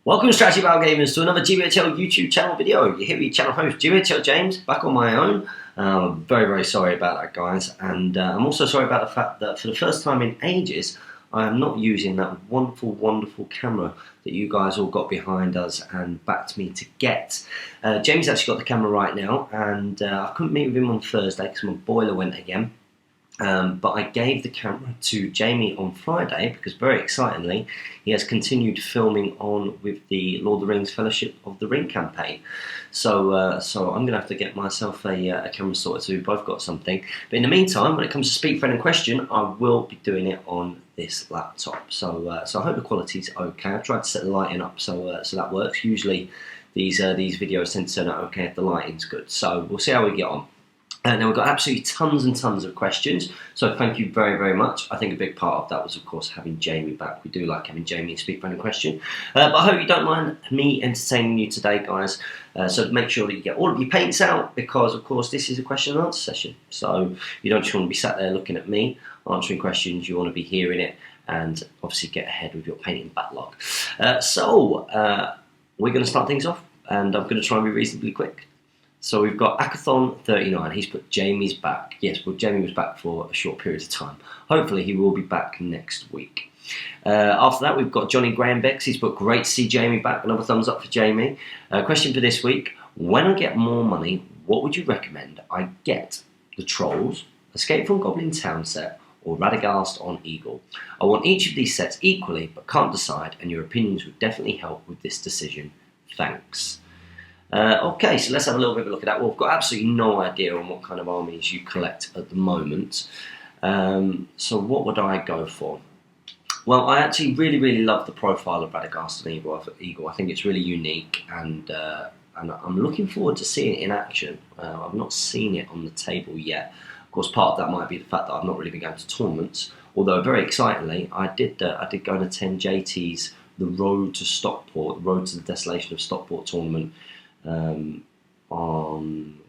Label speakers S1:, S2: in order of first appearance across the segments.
S1: Welcome, Strategy Battle Gamers, to another GBHL YouTube channel video. You're here with your channel host, GBHL James, back on my own. Very sorry about that, guys. And I'm also sorry about the fact that for the first time in ages, I am not using that wonderful camera that you guys all got behind us and backed me to get. Jamie's actually got the camera right now, and I couldn't meet with him on Thursday because my boiler went again. But I gave the camera to Jamie on Friday because, very excitingly, he has continued filming on with the Lord of the Rings Fellowship of the Ring campaign. So I'm going to have to get myself a camera sorted so we've both got something. But in the meantime, when it comes to Speak, Friend and Question, I will be doing it on this laptop. So I hope the quality's okay. I've tried to set the lighting up so that works. Usually these videos tend to turn out okay if the lighting's good. So we'll see how we get on. Now we've got absolutely tons and tons of questions, so thank you very much. I think a big part of that was, of course, having Jamie back. We do like having Jamie speak for any question. But I hope you don't mind me entertaining you today, guys. So make sure that you get all of your paints out because, of course, this is a question and answer session. So you don't just want to be sat there looking at me answering questions. You want to be hearing it and obviously get ahead with your painting backlog. We're going to start things off, and I'm going to try and be reasonably quick. So we've got Akathon39, he's put Jamie's back. Yes, well, Jamie was back for a short period of time. Hopefully he will be back next week. After that, we've got Johnny Graham Bex, he's put great to see Jamie back. Another thumbs up for Jamie. Question for this week, when I get more money, what would you recommend I get? The Trolls, Escape from Goblin Town set, or Radagast on Eagle? I want each of these sets equally, but can't decide, and your opinions would definitely help with this decision. Thanks. Okay, so let's have a little bit of a look at that. Well, I've got absolutely no idea on what kind of armies you collect at the moment. So what would I go for? Well, I actually really love the profile of Radagast and Eagle. I think it's really unique, and I'm looking forward to seeing it in action. I've not seen it on the table yet. Of course, part of that might be the fact that I've not really been going to tournaments. Although, very excitingly, I did go and attend JT's The Road to Stockport, The Road to the Desolation of Stockport tournament. On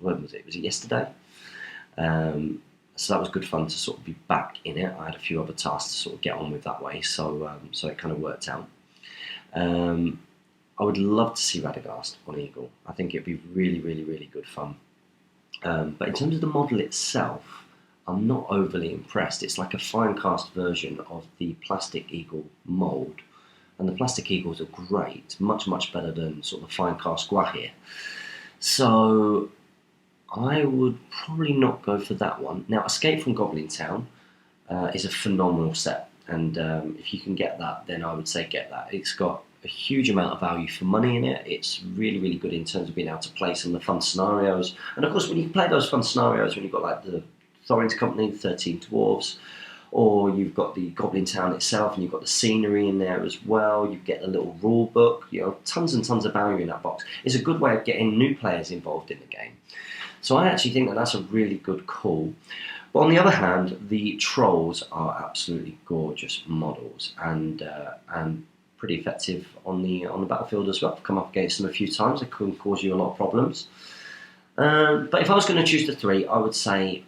S1: when was it? Was it yesterday? So that was good fun to sort of be back in it. I had a few other tasks to sort of get on with that way, so it kind of worked out. I would love to see Radagast on Eagle. I think it'd be really good fun. But in terms of the model itself, I'm not overly impressed. It's like a fine cast version of the plastic Eagle mould. And the plastic Eagles are great, much better than sort of the fine cast Guahir. So I would probably not go for that one. Now, Escape from Goblin Town is a phenomenal set, and if you can get that, then I would say get that. It's got a huge amount of value for money in it. It's really good in terms of being able to play some of the fun scenarios. And of course, when you play those fun scenarios, when you've got like the Thorin's Company, 13 Dwarves, or you've got the Goblin Town itself, and you've got the scenery in there as well. You get a little rule book, tons and tons of value in that box. It's a good way of getting new players involved in the game. So I actually think that that's a really good call. But on the other hand, the Trolls are absolutely gorgeous models and pretty effective on the battlefield as well. I've come up against them a few times. They can cause you a lot of problems. But if I was going to choose the three, I would say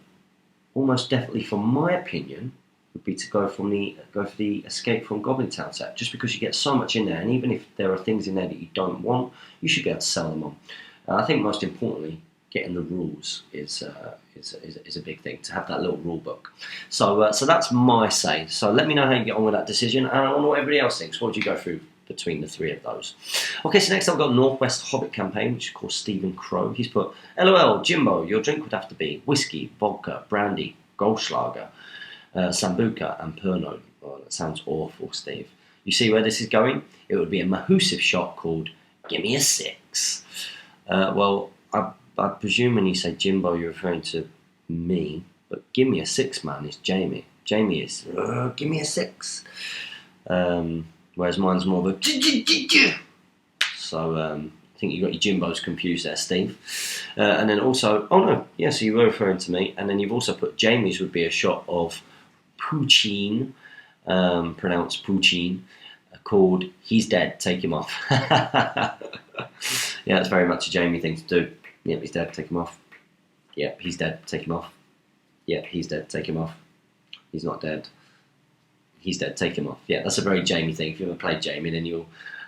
S1: almost definitely, for my opinion, would be to go for the Escape from Goblin Town set, just because you get so much in there, and even if there are things in there that you don't want, you should be able to sell them on. I think most importantly, getting the rules is a big thing, to have that little rule book. So that's my say. So let me know how you get on with that decision, and I want to know what everybody else thinks. What would you go through between the three of those? Okay, so next I've got Northwest Hobbit campaign, which is called Stephen Crow. He's put, LOL, Jimbo, your drink would have to be whiskey, vodka, brandy, Goldschlager, Sambuca and Pernod. Oh, that sounds awful, Steve. You see where this is going? It would be a mahoosive shot called Gimme a Six. Well, I presume when you say Jimbo, you're referring to me, but Gimme a Six, man, is Jamie. Jamie is, Gimme a Six. Whereas mine's more of a so I think you got your Jimbos confused there, Steve. And then also, oh no, yeah, so you were referring to me, and then you've also put Jamie's would be a shot of poutine, pronounced poutine, called He's Dead, Take Him Off. Yeah, that's very much a Jamie thing to do. Yep, he's dead, take him off. Yep, he's dead, take him off. Yep, he's dead, take him off. He's not dead. He's dead, take him off. Yeah, that's a very Jamie thing. If you ever played Jamie, then you'll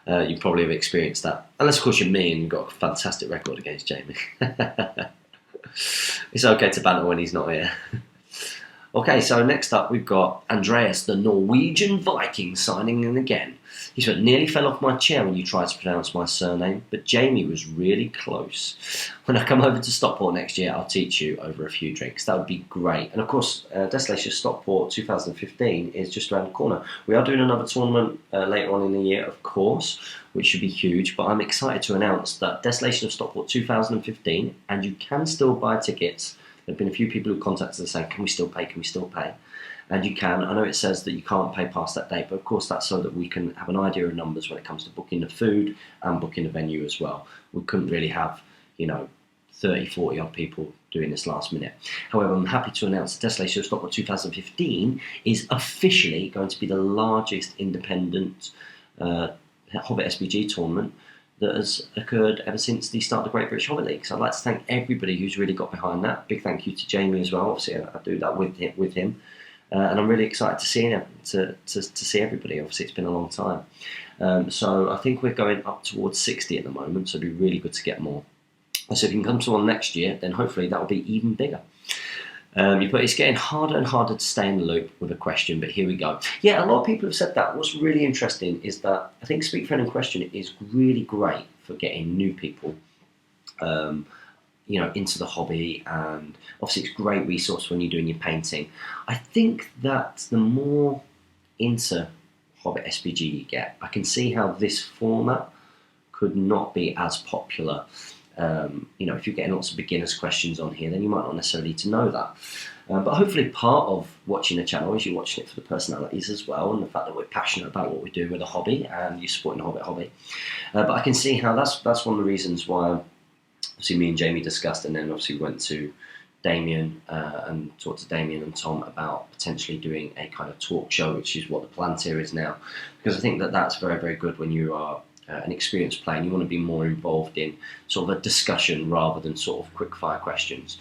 S1: You probably have experienced that. Unless, of course, you're me and you've got a fantastic record against Jamie. It's okay to banter when he's not here. Okay, so next up we've got Andreas, the Norwegian Viking, signing in again. He said, nearly fell off my chair when you tried to pronounce my surname, but Jamie was really close. When I come over to Stockport next year, I'll teach you over a few drinks. That would be great. And of course, Desolation Stockport 2015 is just around the corner. We are doing another tournament later on in the year, of course, which should be huge, but I'm excited to announce that Desolation of Stockport 2015, and you can still buy tickets. There have been a few people who contacted us saying, can we still pay, can we still pay? And you can. I know it says that you can't pay past that date, but of course that's so that we can have an idea of numbers when it comes to booking the food and booking the venue as well. We couldn't really have, 30, 40 odd people doing this last minute. However, I'm happy to announce that Desolation of Stockport 2015 is officially going to be the largest independent Hobbit SBG tournament that has occurred ever since the start of the Great British Hobbit League. So I'd like to thank everybody who's really got behind that. Big thank you to Jamie as well. Obviously, I do that with him. And I'm really excited to see him, to see everybody. Obviously, it's been a long time. So I think we're going up towards 60 at the moment, so it'd be really good to get more. So if you can come to one next year, then hopefully that will be even bigger. You put, it's getting harder and harder to stay in the loop with a question, but here we go. Yeah, a lot of people have said that. What's really interesting is that I think Speak Friend and Question is really great for getting new people into the hobby, and obviously it's a great resource when you're doing your painting. I think that the more into Hobbit SBG you get, I can see how this format could not be as popular. If you're getting lots of beginners questions on here, then you might not necessarily need to know that. But hopefully part of watching the channel is you're watching it for the personalities as well, and the fact that we're passionate about what we do with the hobby and you're supporting the Hobbit hobby. But I can see how that's one of the reasons why obviously me and Jamie discussed, and then obviously went to Damien and talked to Damien and Tom about potentially doing a kind of talk show, which is what the Plantier is now. Because I think that that's very, very good when you are an experienced player and you want to be more involved in sort of a discussion rather than sort of quick fire questions.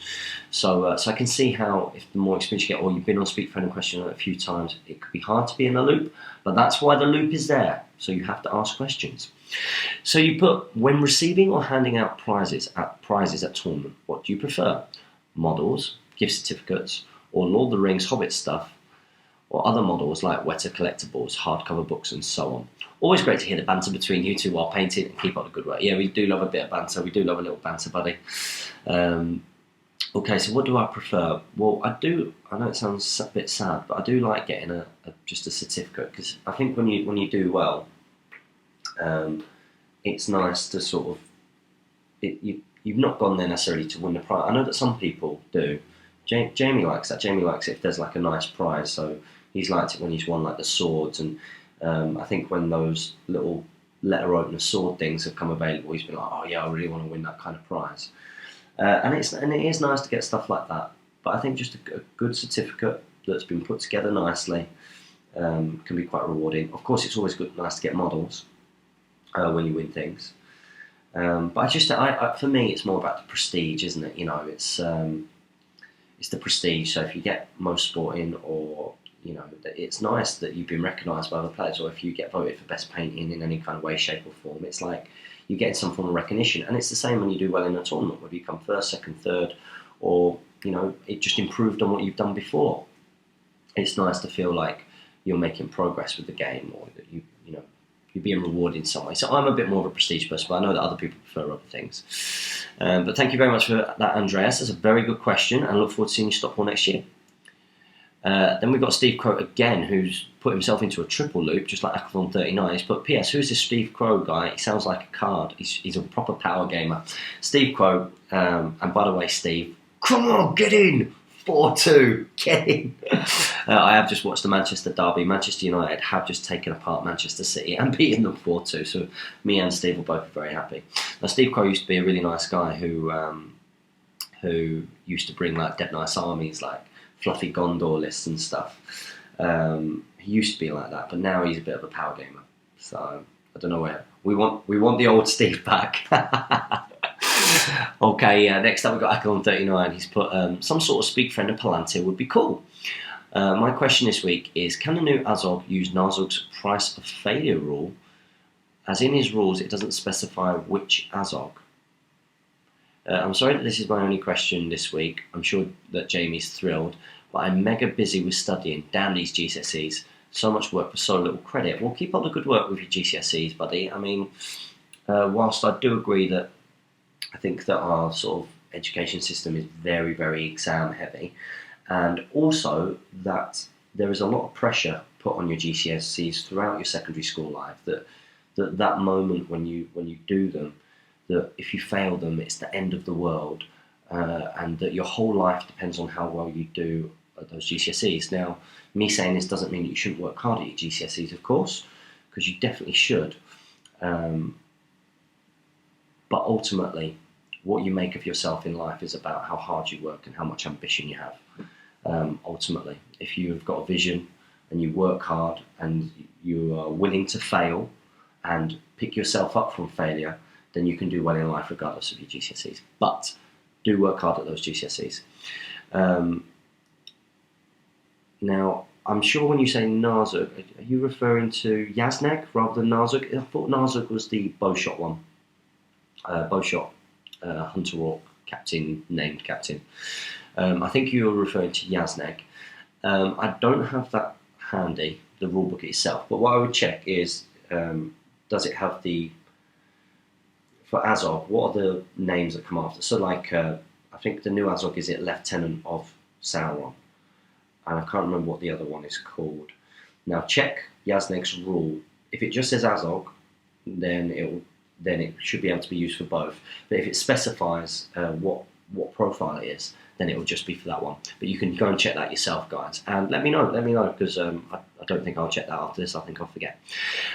S1: So I can see how if the more experience you get, or you've been on Speak Friend and Question a few times, it could be hard to be in a loop, but that's why the loop is there. So you have to ask questions. So you put, when receiving or handing out prizes at tournament, what do you prefer? Models, gift certificates, or Lord of the Rings Hobbit stuff, or other models like Weta collectibles, hardcover books, and so on. Always great to hear the banter between you two while painting, and keep up the good work. Yeah, we do love a bit of banter. We do love a little banter, buddy. Okay, so what do I prefer? Well, I know it sounds a bit sad, but I do like getting just a certificate, because I think when you do well, it's nice to sort of, you've not gone there necessarily to win the prize. I know that some people do. Jamie likes that. Jamie likes it if there's like a nice prize, so he's liked it when he's won like the swords, and I think when those little letter opener sword things have come available, he's been like, oh yeah, I really want to win that kind of prize. And it is nice to get stuff like that, but I think just a good certificate that's been put together nicely can be quite rewarding. Of course, it's always nice to get models when you win things, but I for me, it's more about the prestige, isn't it? It's the prestige. So if you get most sporting, or it's nice that you've been recognised by other players, or if you get voted for best painting in any kind of way, shape, or form, it's like you're getting some form of recognition. And it's the same when you do well in a tournament, whether you come first, second, third, or it just improved on what you've done before. It's nice to feel like you're making progress with the game, or that you're being rewarded in some way. So I'm a bit more of a prestige person, but I know that other people prefer other things. But thank you very much for that, Andreas. That's a very good question, and I look forward to seeing you Stockport next year. Then we've got Steve Crow again, who's put himself into a triple loop, just like Aquathon 39. He's put, P.S. Who's this Steve Crow guy? He sounds like a card. He's a proper power gamer. Steve Crow, and by the way, Steve, come on, get in! 4-2, get in! I have just watched the Manchester derby. Manchester United have just taken apart Manchester City and beaten them 4-2, so me and Steve were both very happy. Now, Steve Crow used to be a really nice guy who used to bring like dead nice armies, like fluffy Gondor lists and stuff. He used to be like that, but now he's a bit of a power gamer. So I don't know where we want the old Steve back. Okay, next up we've got Aquathon 39. He's put some sort of Speak Friend and Palantir would be cool. My question this week is, can the new Azog use Narzug's price of failure rule as in his rules it doesn't specify which ASOG. I'm sorry that this is my only question this week. I'm sure that Jamie's thrilled, but I'm mega busy with studying. Damn these GCSEs. So much work for so little credit. Well, keep up the good work with your GCSEs, buddy. I mean, whilst I do agree that I think that our sort of education system is very, very exam heavy, and also that there is a lot of pressure put on your GCSEs throughout your secondary school life, that moment when you do them, that if you fail them, it's the end of the world, and that your whole life depends on how well you do at those GCSEs. Now, me saying this doesn't mean that you shouldn't work hard at your GCSEs, of course, because you definitely should. But ultimately, what you make of yourself in life is about how hard you work and how much ambition you have. Ultimately, if you've got a vision and you work hard and you are willing to fail and pick yourself up from failure, then you can do well in life regardless of your GCSEs. But do work hard at those GCSEs. Now, I'm sure when you say Narzug, are you referring to Yazneg rather than Narzug? I thought Narzug was the bowshot one. Bowshot, Hunter Rourke, named captain. I think you were referring to Yazneg. I don't have that handy, the rulebook itself, but what I would check is, does it have for Azog, what are the names that come after? So like, I think the new Azog is Lieutenant of Sauron, and I can't remember what the other one is called. Now check Yazneg's rule. If it just says Azog, then it should be able to be used for both. But if it specifies what profile it is, then it will just be for that one. But you can go and check that yourself, guys, and let me know, because I don't think I'll check that after this. I think I'll forget.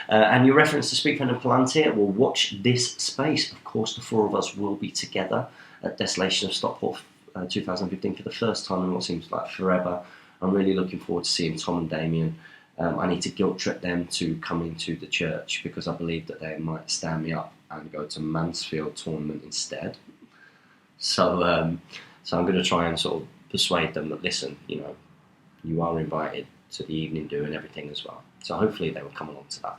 S1: And your reference to Speak Friend and Palantir, well, watch this space. Of course, the four of us will be together at Desolation of Stockport 2015 for the first time in what seems like forever. I'm really looking forward to seeing Tom and Damien. I need to guilt trip them to come into the church because I believe that they might stand me up and go to Mansfield tournament instead. So I'm going to try and sort of persuade them that, listen, you are invited to the evening do and everything as well. So hopefully they will come along to that,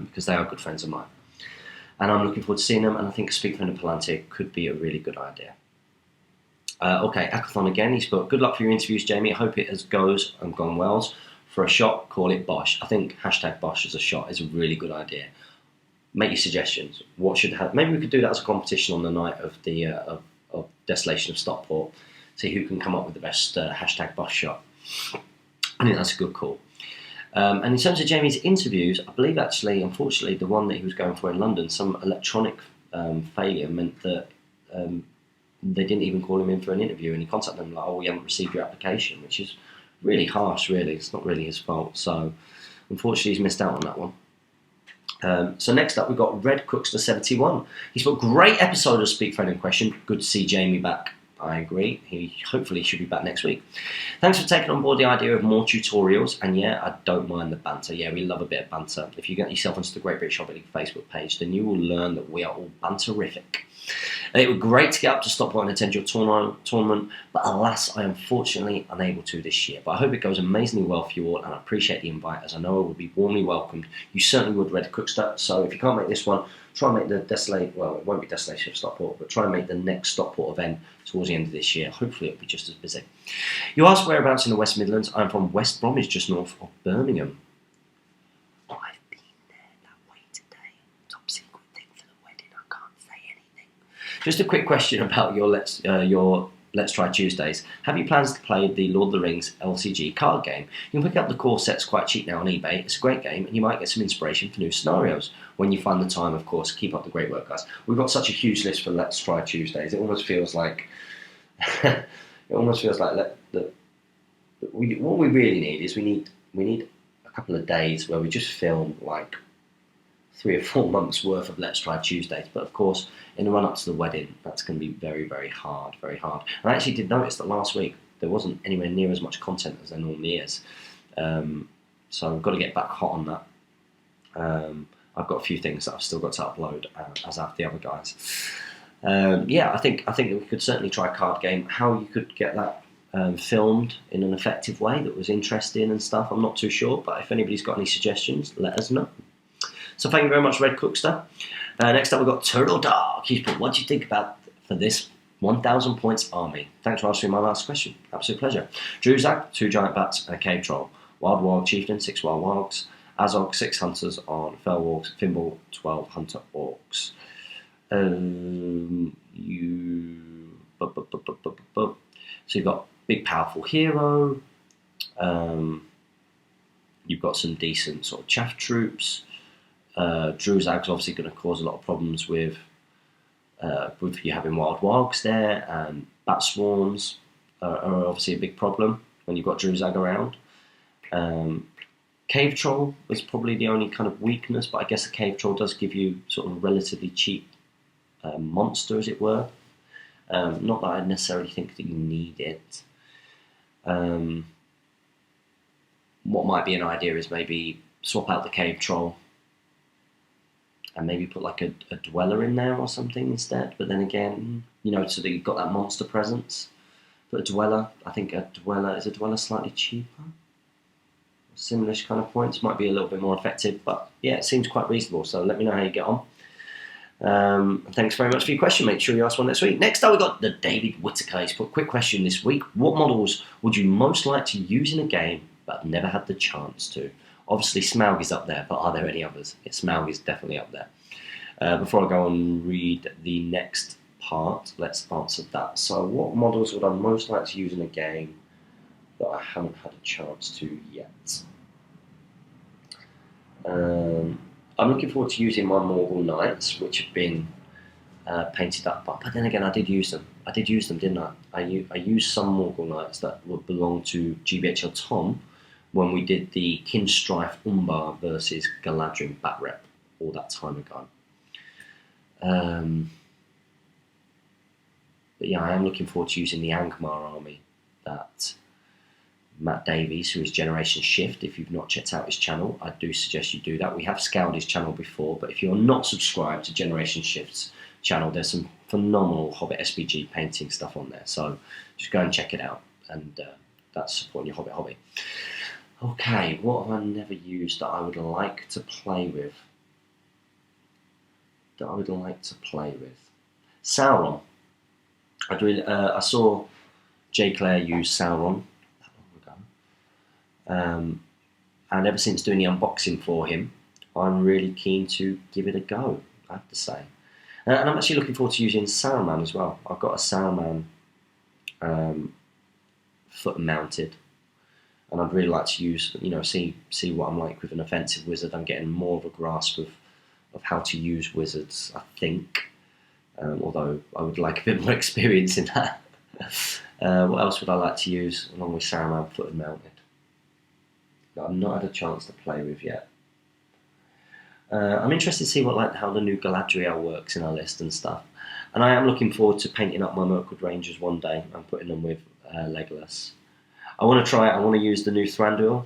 S1: because they are good friends of mine. And I'm looking forward to seeing them, and I think Speak Friend and Palantir could be a really good idea. Okay, Akathon again, he's put, good luck for your interviews, Jamie. I hope it goes and gone wells. For a shot, call it Bosch. I think hashtag Bosch as a shot is a really good idea. Make your suggestions. What should happen? Maybe we could do that as a competition on the night of the of Desolation of Stockport. See who can come up with the best hashtag Bosch shot. I think that's a good call. And in terms of Jamie's interviews, I believe actually, unfortunately, the one that he was going for in London, some electronic failure meant that they didn't even call him in for an interview, and he contacted them like, oh, we haven't received your application, which is really harsh, really. It's not really his fault. So, unfortunately, he's missed out on that one. So next up, we've got Red Cookster 71. He's got a great episode of Speak Friend in Question. Good to see Jamie back. I agree. He hopefully should be back next week. Thanks for taking on board the idea of more tutorials. And yeah, I don't mind the banter. Yeah, we love a bit of banter. If you get yourself onto the Great British Hobbit League Facebook page, then you will learn that we are all banterific. It was great to get up to Stockport and attend your tournament, but alas, I am unfortunately unable to this year. But I hope it goes amazingly well for you all, and I appreciate the invite, as I know I will be warmly welcomed. You certainly would, Red Cookster. So if you can't make this one, try and make the it won't be Desolation of Stockport, but try and make the next Stockport event towards the end of this year. Hopefully it'll be just as busy. You asked whereabouts in the West Midlands. I'm from West Bromwich, just north of Birmingham. I've been there that way today. Top secret thing for the wedding. I can't say anything. Just a quick question about your Let's Try Tuesdays. Have you plans to play the Lord of the Rings LCG card game? You can pick up the core sets quite cheap now on eBay. It's a great game, and you might get some inspiration for new scenarios. When you find the time, of course, keep up the great work, guys. We've got such a huge list for Let's Try Tuesdays. It almost feels like what we really need is we need a couple of days where we just film like 3 or 4 months worth of Let's Try Tuesdays. But of course, in the run up to the wedding, that's going to be very, very hard, very hard. And I actually did notice that last week there wasn't anywhere near as much content as there normally is. So I've got to get back hot on that. I've got a few things that I've still got to upload, as have the other guys. Yeah, I think that we could certainly try a card game. How you could get that filmed in an effective way that was interesting and stuff, I'm not too sure. But if anybody's got any suggestions, let us know. So thank you very much, Red Cookster. Next up, we've got Turtle Dog. He's put, what do you think about for this 1,000 points army? Thanks for answering my last question. Absolute pleasure. Druzag, 2 giant bats and a cave troll. Wild Warg Chieftain, 6 wild wargs. Azog, 6 hunters on fell wargs. Thimble, 12 hunter orcs. So you've got big powerful hero. You've got some decent sort of chaff troops. Druzag's obviously going to cause a lot of problems with you having wild wargs there, and bat swarms are obviously a big problem when you've got Druzag around. Cave troll is probably the only kind of weakness, but I guess a cave troll does give you sort of a relatively cheap monster, as it were. Not that I necessarily think that you need it. What might be an idea is maybe swap out the cave troll and maybe put like a dweller in there or something instead. But then again, you know, so that you've got that monster presence. But a dweller, I think is a dweller slightly cheaper? Similar kind of points, might be a little bit more effective, but yeah, it seems quite reasonable. So let me know how you get on. Thanks very much for your question. Make sure you ask one next week. Next up, we've got the David Whittaker. He's put a quick question this week. What models would you most like to use in a game but never had the chance to? Obviously, Smaug is up there, but are there any others? Yeah, Smaug is definitely up there. Before I go and read the next part, let's answer that. So, what models would I most like to use in a game that I haven't had a chance to yet? I'm looking forward to using my Morgul Knights, which have been painted up, but then again, I did use them, didn't I? I used some Morgul Knights that would belong to GBHL Tom when we did the Kinstrife Umbar versus Galadrim Bat Rep all that time ago. But yeah, I am looking forward to using the Angmar army that Matt Davies, who is Generation Shift. If you've not checked out his channel, I do suggest you do that. We have scoured his channel before, but if you're not subscribed to Generation Shift's channel, there's some phenomenal Hobbit SBG painting stuff on there. So just go and check it out, and that's supporting your Hobbit hobby. Okay, what have I never used that I would like to play with? Sauron. I saw J. Claire use Sauron that long ago. And ever since doing the unboxing for him, I'm really keen to give it a go, I have to say. And I'm actually looking forward to using Saruman as well. I've got a Saruman foot mounted, and I'd really like to use, see what I'm like with an offensive wizard. I'm getting more of a grasp of how to use wizards, I think. Although I would like a bit more experience in that. What else would I like to use along with Saruman foot and mounted that I've not had a chance to play with yet? I'm interested to see how the new Galadriel works in our list and stuff. And I am looking forward to painting up my Mirkwood Rangers one day and putting them with Legolas. I want to try it. I want to use the new Thranduil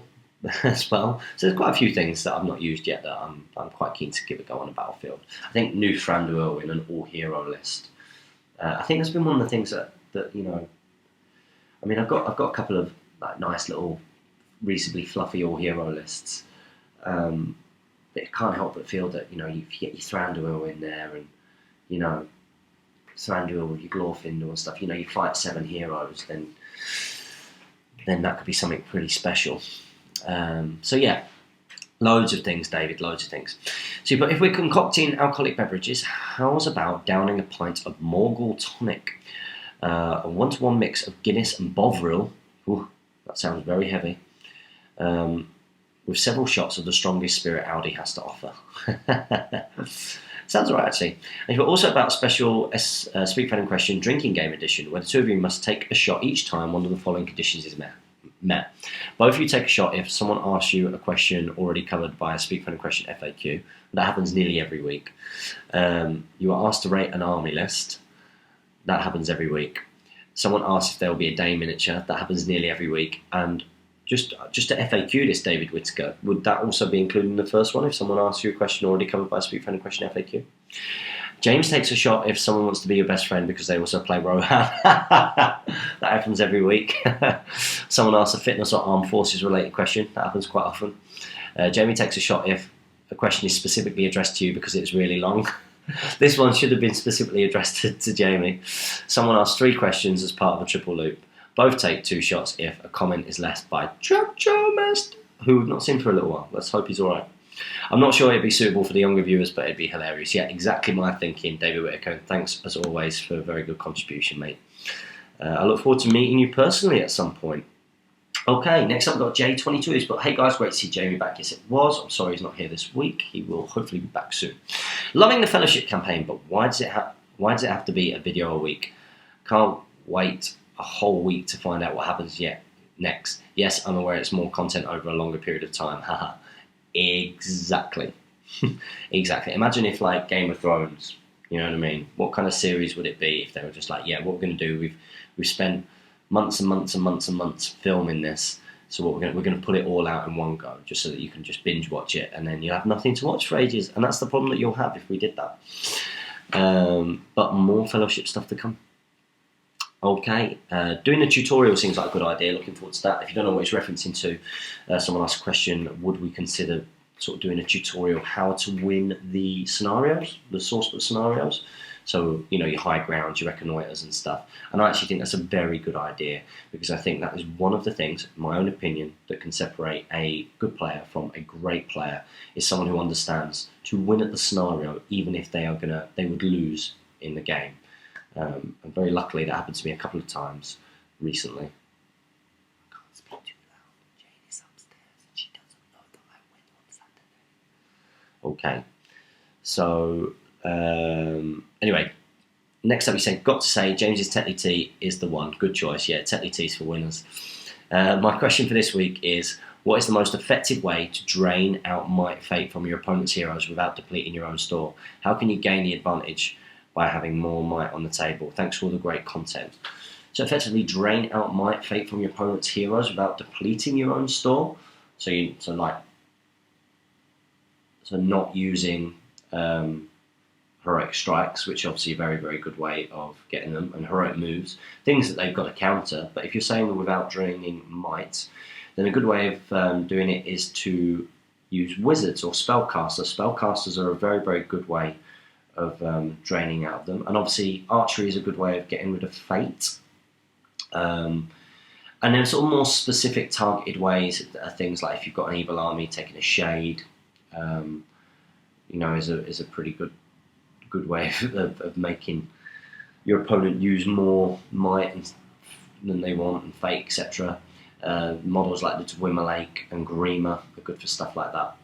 S1: as well. So there's quite a few things that I've not used yet that I'm quite keen to give a go on a battlefield. I think new Thranduil in an all-hero list. I think that's been one of the things that I mean, I've got a couple of like nice little, reasonably fluffy all-hero lists. But it can't help but feel that you get your Thranduil in there, and Thranduil with your Glorfindel and stuff. You fight 7 heroes, then that could be something pretty special. So yeah, loads of things, David, loads of things. So, but if we're concocting alcoholic beverages, how's about downing a pint of Morgul tonic? A 1-to-1 mix of Guinness and Bovril. Ooh, that sounds very heavy. With several shots of the strongest spirit Audi has to offer. Sounds alright, actually. And also about special Speak Friend in Question drinking game edition, where the two of you must take a shot each time one of the following conditions is met. Both of you take a shot if someone asks you a question already covered by a Speak Friend in Question FAQ. That happens nearly every week. You are asked to rate an army list. That happens every week. Someone asks if there will be a day miniature. That happens nearly every week. And just to FAQ this, David Whittaker, would that also be included in the first one if someone asks you a question already covered by a Speak Friend in Question FAQ? James takes a shot if someone wants to be your best friend because they also play Rohan. That happens every week. Someone asks a fitness or armed forces related question. That happens quite often. Jamie takes a shot if a question is specifically addressed to you because it's really long. This one should have been specifically addressed to Jamie. Someone asked 3 questions as part of a triple loop. Both take 2 shots if a comment is left by Jojo Master, who we've not seen for a little while. Let's hope he's all right. I'm not sure it'd be suitable for the younger viewers, but it'd be hilarious. Yeah, exactly my thinking, David Whitaker. Thanks, as always, for a very good contribution, mate. I look forward to meeting you personally at some point. Okay, next up we've got J22. But hey guys, great to see Jamie back. Yes, it was. I'm sorry he's not here this week. He will hopefully be back soon. Loving the Fellowship campaign, but why does it have to be a video a week? Can't wait a whole week to find out what happens next. Yes, I'm aware it's more content over a longer period of time. Haha. Exactly. Exactly. Imagine if like Game of Thrones, you know what I mean? What kind of series would it be if they were just like, yeah, what we're going to do, we've spent months and months and months and months filming this, so what we're going to put it all out in one go, just so that you can just binge watch it, and then you'll have nothing to watch for ages, and that's the problem that you'll have if we did that. But more Fellowship stuff to come. Okay, doing the tutorial seems like a good idea. Looking forward to that. If you don't know what it's referencing to, someone asked a question: would we consider sort of doing a tutorial how to win the scenarios, the sourcebook scenarios? So, you know, your high ground, your reconnoiters and stuff. And I actually think that's a very good idea, because I think that is one of the things, in my own opinion, that can separate a good player from a great player, is someone who understands to win at the scenario, even if they would lose in the game. And very luckily that happened to me a couple of times recently. I can't speak too loud. Jane is upstairs and she doesn't know that I win on Saturday. Okay, so anyway, next up he said, got to say, James's Tetley Tea is the one. Good choice. Yeah, Tetley Tea's for winners. My question for this week is, what is the most effective way to drain out might fate from your opponent's heroes without depleting your own store? How can you gain the advantage by having more might on the table? Thanks for all the great content. So effectively drain out might fate from your opponent's heroes without depleting your own store. So not using heroic strikes, which are obviously a very, very good way of getting them, and heroic moves, things that they've got to counter. But if you're saying without draining might, then a good way of doing it is to use wizards or spellcasters. Spellcasters are a very, very good way of draining out of them. And obviously archery is a good way of getting rid of fate. And then sort of more specific targeted ways are things like if you've got an evil army, taking a shade, is a pretty good way of making your opponent use more might than they want, and fate, etc. Models like the Dwimmerlake and Grima are good for stuff like that.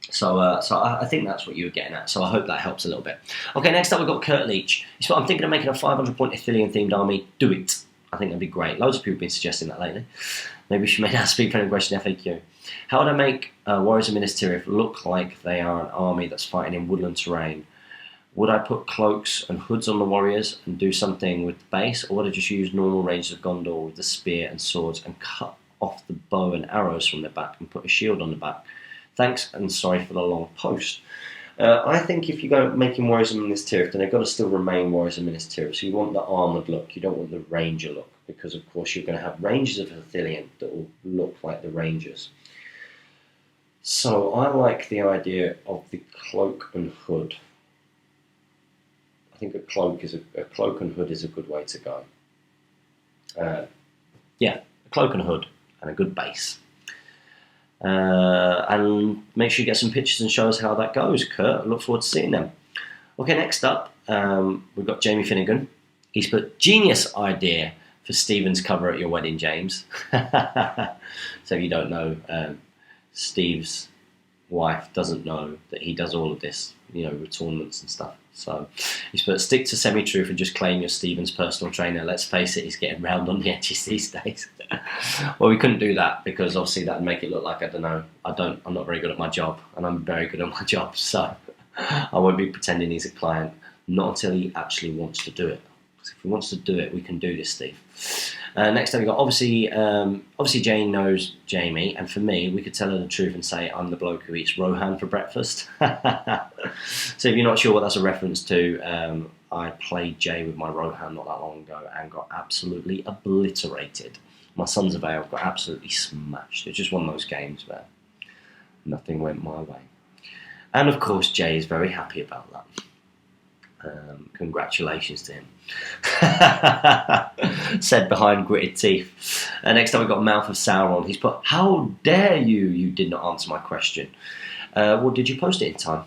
S1: So I think that's what you were getting at. So I hope that helps a little bit. Okay, next up we've got Kurt Leach. I'm thinking of making a 500-point Ithilien themed army. Do it. I think that'd be great. Loads of people have been suggesting that lately. Maybe we should make that speak for an question FAQ. How would I make Warriors of Minas Tirith look like they are an army that's fighting in woodland terrain? Would I put cloaks and hoods on the warriors and do something with the base, or would I just use normal ranges of Gondor with the spear and swords and cut off the bow and arrows from their back and put a shield on the back? Thanks, and sorry for the long post. I think if you go making Warriors of Minas Tirith, then they've got to still remain Warriors of Minas Tirith. So you want the armoured look, you don't want the ranger look, because of course you're going to have ranges of Ithilien that will look like the rangers. So I like the idea of the cloak and hood. I think a cloak and hood is a good way to go. A cloak and hood and a good base. And make sure you get some pictures and show us how that goes, Kurt. I look forward to seeing them. Okay, next up, we've got Jamie Finnegan. He's put, genius idea for Stephen's cover at your wedding, James. So if you don't know, Steve's wife doesn't know that he does all of this, with tournaments and stuff. So he's put, stick to semi-truth and just claim you're Stephen's personal trainer. Let's face it, he's getting round on the edges these days. Well, we couldn't do that because obviously that'd make it look like, I'm not very good at my job, and I'm very good at my job, so I won't be pretending he's a client, not until he actually wants to do it. Because if he wants to do it, we can do this, Steve. Next up, we've got obviously Jane knows Jamie, and for me, we could tell her the truth and say I'm the bloke who eats Rohan for breakfast. So if you're not sure what that's a reference to, I played Jay with my Rohan not that long ago and got absolutely obliterated. My Sons of Ale got absolutely smashed. It's just one of those games where nothing went my way. And of course, Jay is very happy about that. Congratulations to him. Said behind gritted teeth. Next up, we've got Mouth of Sauron. He's put, "How dare you? You did not answer my question." Well, did you post it in time?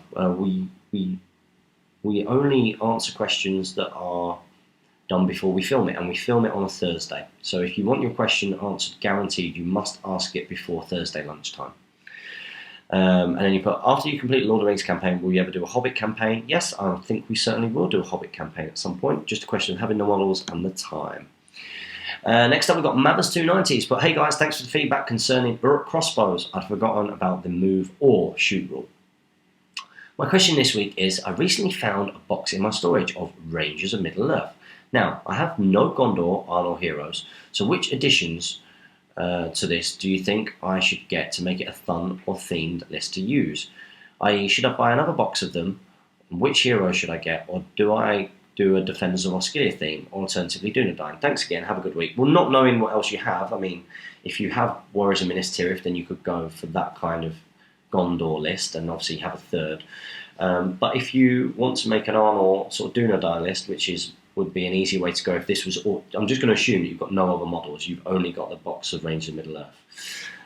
S1: We only answer questions that are done before we film it, and we film it on a Thursday. So if you want your question answered guaranteed, you must ask it before Thursday lunchtime. And then you put, "After you complete Lord of the Rings campaign, will you ever do a Hobbit campaign?" Yes, I think we certainly will do a Hobbit campaign at some point. Just a question of having the models and the time. Next up, we've got Mabbers290s. But hey guys, thanks for the feedback concerning Uruk crossbows. I'd forgotten about the move or shoot rule. My question this week is, I recently found a box in my storage of Rangers of Middle-earth. Now, I have no Gondor, Arnor heroes, so which additions to this do you think I should get to make it a fun or themed list to use? I.e., should I buy another box of them? Which hero should I get? Or do I do a Defenders of Osgiliath theme? Or alternatively, Dunedain? Thanks again, have a good week. Well, not knowing what else you have, I mean, if you have Warriors of Minas Tirith, then you could go for that kind of Gondor list, and obviously have a third. But if you want to make an Arnor sort of Dunedain list, which would be an easy way to go if this was all, I'm just going to assume that you've got no other models, you've only got the box of Rangers of Middle-earth.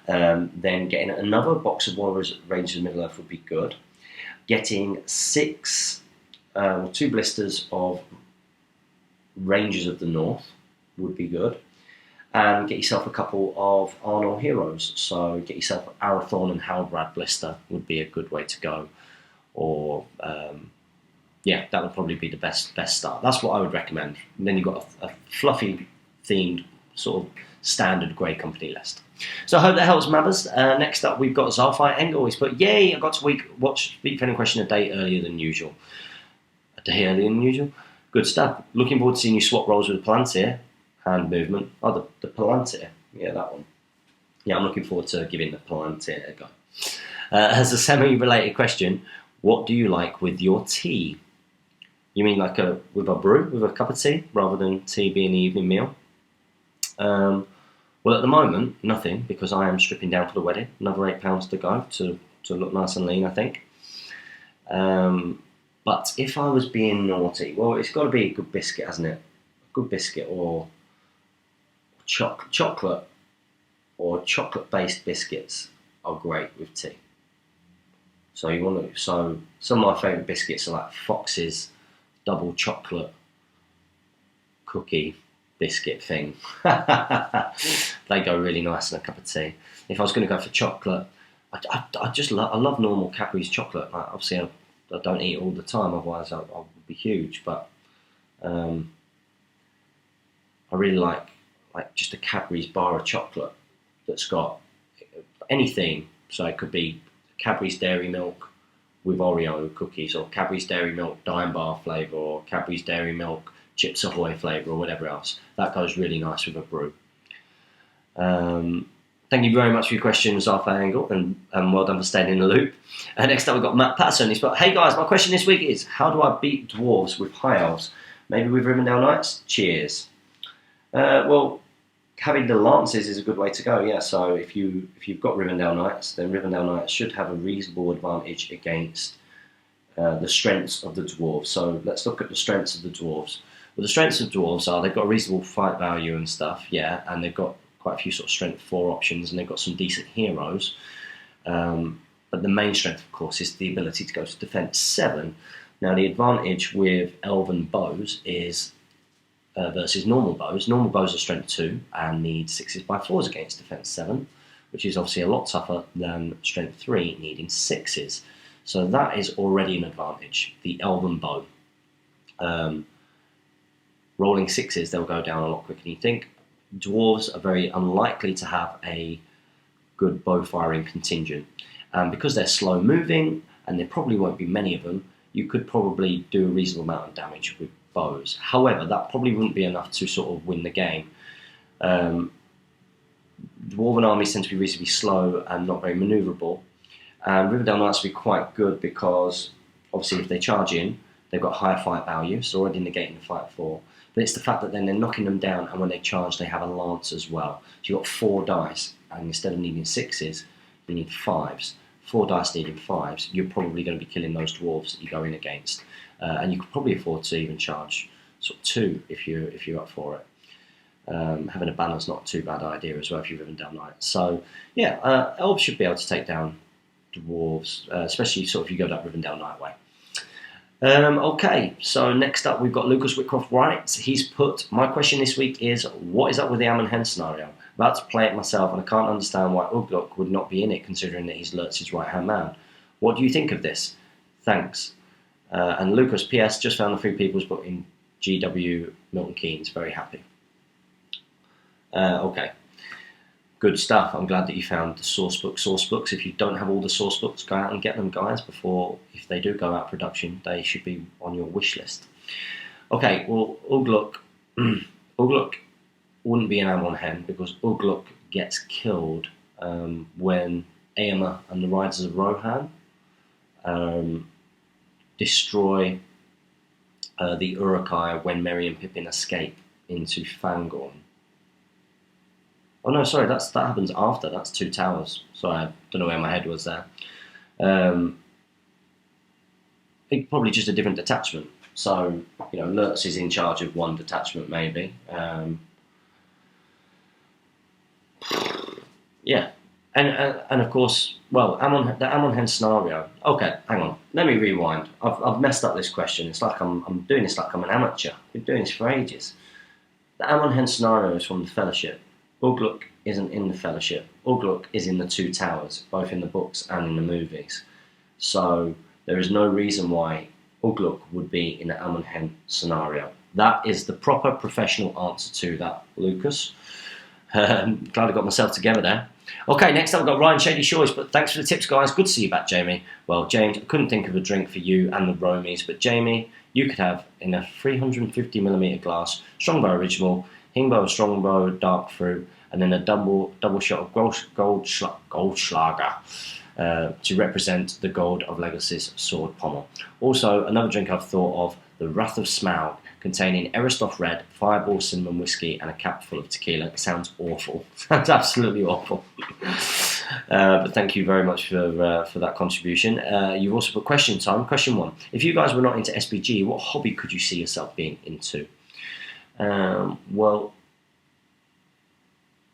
S1: Then getting another box of Rangers of Middle-earth would be good. Getting 2 blisters of Rangers of the North would be good. And get yourself a couple of Arnor heroes. So get yourself Arathorn and Halbrand blister would be a good way to go. Or yeah, that would probably be the best start. That's what I would recommend. And then you've got a fluffy themed sort of standard Grey Company list. So I hope that helps, Mabbers. Next up, we've got Zalfire Engel. He's put, "Yay, I got to watch Speak Friendly Question a day earlier than usual." A day earlier than usual? Good stuff. Looking forward to seeing you swap roles with Palantir. Hand movement. Oh, the Palantir. Yeah, that one. Yeah, I'm looking forward to giving the Palantir a go. As a semi-related question, what do you like with your tea? You mean like with a brew, with a cup of tea, rather than tea being the evening meal? Well, at the moment, nothing, because I am stripping down for the wedding. Another £8 to go to look nice and lean, I think. But if I was being naughty, well, it's got to be a good biscuit, hasn't it? A good biscuit or chocolate or chocolate-based biscuits are great with tea. So some of my favourite biscuits are like Fox's double chocolate cookie biscuit thing. They go really nice in a cup of tea. If I was going to go for chocolate, I love normal Cadbury's chocolate. Like, obviously, I don't eat it all the time, otherwise I would be huge. But I really like just a Cadbury's bar of chocolate that's got anything. So it could be Cadbury's Dairy Milk with Oreo cookies, or Cadbury's Dairy Milk Dime Bar flavour, or Cadbury's Dairy Milk Chips Ahoy flavour, or whatever else. That goes really nice with a brew. Thank you very much for your questions, Arthur Angle, and well done for staying in the loop. Next up, we've got Matt Patterson. He's got, "Hey guys, my question this week is, how do I beat dwarves with high elves? Maybe with Rivendell Knights? Cheers." Well, having the lances is a good way to go, yeah. So if you've got Rivendell Knights, then Rivendell Knights should have a reasonable advantage against the strengths of the dwarves. So let's look at the strengths of the dwarves. Well, the strengths of dwarves are they've got a reasonable fight value and stuff, yeah, and they've got quite a few sort of strength 4 options, and they've got some decent heroes. But the main strength, of course, is the ability to go to defense 7. Now, the advantage with elven bows is versus normal bows. Normal bows are strength 2 and need 6s/4s against defense 7, which is obviously a lot tougher than strength 3 needing 6s. So that is already an advantage. The elven bow. Rolling 6s, they'll go down a lot quicker than you think. Dwarves are very unlikely to have a good bow firing contingent. Because they're slow moving, and there probably won't be many of them, you could probably do a reasonable amount of damage with bows. However, that probably wouldn't be enough to sort of win the game. Dwarven armies tend to be reasonably slow and not very manoeuvrable. And Rivendell Knights will be quite good because, obviously, if they charge in, they've got higher fight value, so already negating the fight 4. But it's the fact that then they're knocking them down, and when they charge, they have a lance as well. So you've got 4 dice, and instead of needing 6s, you need 5s. 4 dice needing 5s, you're probably going to be killing those dwarves that you go in against, and you could probably afford to even charge sort of 2 if you're up for it. Having a banner's not too bad idea as well if you've Rivendell Knight. So yeah, elves should be able to take down dwarves, especially sort of if you go that Rivendell Knight way. Okay, so next up we've got Lucas Whitcroft writes. He's put, my question this week is, what is up with the Ammon Hen scenario? About to play it myself and I can't understand why Ugluk would not be in it considering that he's Lurtz's right hand man. What do you think of this? Thanks. And Lucas, PS, just found the Free People's book in GW Milton Keynes, very happy. Okay, good stuff. I'm glad that you found the source books. If you don't have all the source books, go out and get them, guys, before, if they do go out of production, they should be on your wish list. Okay, well, Ugluk wouldn't be an Ammon Hen because Ugluk gets killed when Eomer and the Riders of Rohan destroy the Uruk-hai when Merry and Pippin escape into Fangorn. Oh no, sorry, that happens after. That's Two Towers. Sorry, I don't know where my head was there. Probably just a different detachment. So, you know, Lurtz is in charge of one detachment, maybe. Yeah, and of course, well, the Ammon Hen scenario. Okay, hang on. Let me rewind. I've messed up this question. It's like I'm doing this like I'm an amateur. I've been doing this for ages. The Ammon Hen scenario is from the Fellowship. Ugluk isn't in the Fellowship. Ugluk is in the Two Towers, both in the books and in the movies. So there is no reason why Ugluk would be in the Ammon Hen scenario. That is the proper professional answer to that, Lucas. Glad I got myself together there. Okay, next up we've got Ryan Shady Shores, but thanks for the tips, guys. Good to see you back, Jamie. Well, James, I couldn't think of a drink for you and the Romies, but Jamie, you could have in a 350mm glass Strongbow Original, Hingbo Strongbow Dark Fruit, and then a double shot of Goldschlager to represent the gold of Legacy's sword pommel. Also, another drink I've thought of, the Wrath of Smaug, containing Eristoff Red, Fireball Cinnamon Whiskey, and a cap full of tequila. It sounds awful. Sounds absolutely awful. But thank you very much for that contribution. You've also put question time. Question 1. If you guys were not into SBG, what hobby could you see yourself being into? Well,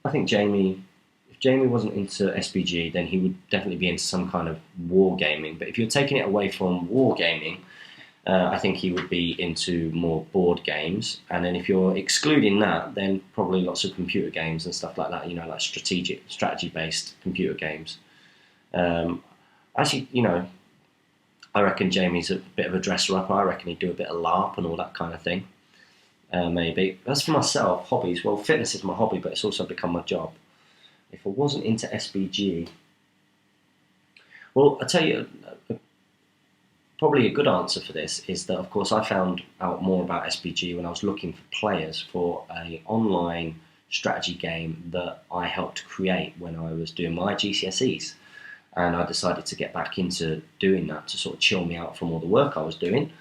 S1: I think if Jamie wasn't into SBG, then he would definitely be into some kind of wargaming. But if you're taking it away from wargaming, I think he would be into more board games. And then if you're excluding that, then probably lots of computer games and stuff like that, you know, like strategy-based computer games. Actually, you know, I reckon Jamie's a bit of a dresser-up. I reckon he'd do a bit of LARP and all that kind of thing. Maybe. As for myself, hobbies, well, fitness is my hobby, but it's also become my job. If I wasn't into SBG, well, I'll tell you, probably a good answer for this is that, of course, I found out more about SBG when I was looking for players for an online strategy game that I helped create when I was doing my GCSEs. And I decided to get back into doing that to sort of chill me out from all the work I was doing.